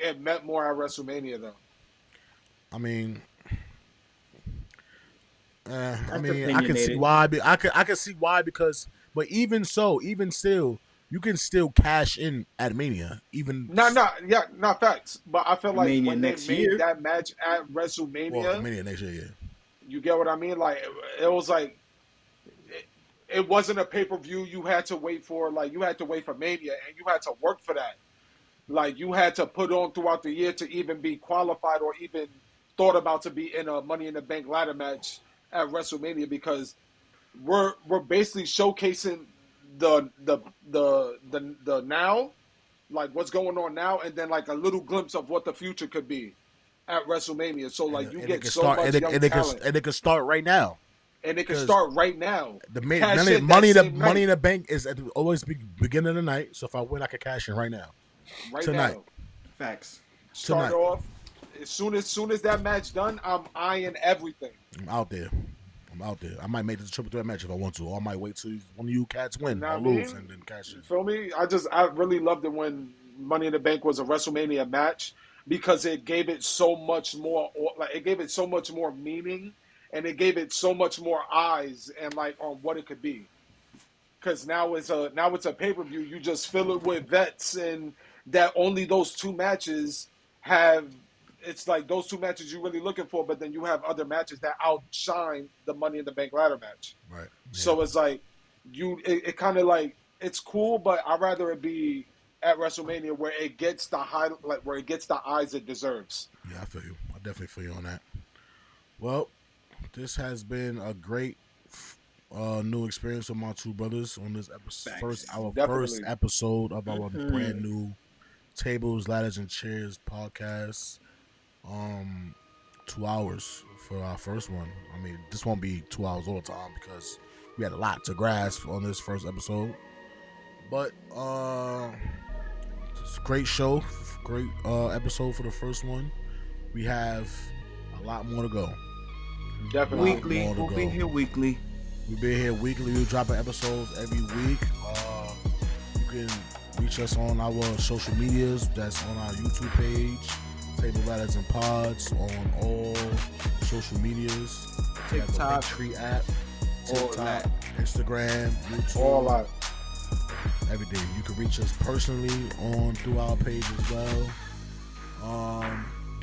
it meant more at WrestleMania though. I mean, I can opinionated. see why. I can see why because, but even still, you can still cash in at Mania. Even not facts. But I feel like Mania when they next made year. that match at WrestleMania, Mania next year, yeah. you get what I mean? Like it was like it wasn't a pay-per-view you had to wait for. Like you had to wait for Mania, and you had to work for that. Like you had to put on throughout the year to even be qualified or even thought about to be in a Money in the Bank ladder match at WrestleMania because we're basically showcasing the now, like what's going on now, and then like a little glimpse of what the future could be at WrestleMania. So like you get so much young talent, and it can start right now. And it can start right now. The money in the Bank is at always beginning of the night. So if I win, I can cash in right now. Right tonight. now. Facts. Start Tonight. off. As soon as that match done, I'm eyeing everything. I'm out there. I might make this a triple threat match if I want to, or I might wait till one of you cats win or lose and then cash in. You feel me? I really loved it when Money in the Bank was a WrestleMania match because it gave it so much more. Like it gave it so much more meaning, and it gave it so much more eyes and like on what it could be. Because now it's a pay-per-view. You just fill it with vets, and that only those 2 matches have. It's like those 2 matches you're really looking for, but then you have other matches that outshine the Money in the Bank ladder match. Right. Yeah. So it's like it kind of like it's cool, but I'd rather it be at WrestleMania where it gets the where it gets the eyes it deserves. Yeah, I feel you. I definitely feel you on that. Well, this has been a great new experience with my 2 brothers on this first episode of our brand new Tables, Ladders, and Chairs podcast. 2 hours for our first one. I mean, this won't be 2 hours all the time because we had a lot to grasp on this first episode. But it's a great show, great episode for the first one. We have a lot more to go. Definitely. Weekly. We'll be here weekly. We'll be here weekly. We're dropping episodes every week. You can reach us on our social medias. That's on our YouTube page, TablesLaddersNPods, on all social medias. TikTok, Tree app, TikTok, Instagram, YouTube, All that. everything. You can reach us personally through our page as well.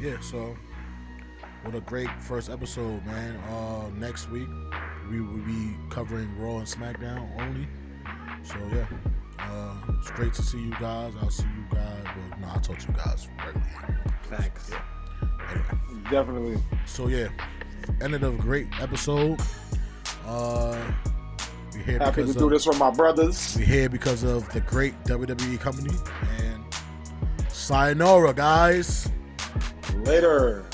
yeah, so what a great first episode, man. Next week we will be covering Raw and Smackdown only. So yeah, it's great to see you guys. I'll see you guys. Well, no, I'll talk to you guys regularly. Facts. Yeah. Anyway. Definitely. So yeah, ended of a great episode. We're here Happy to because do this with my brothers. We're here because of the great WWE company. And sayonara, guys. Later.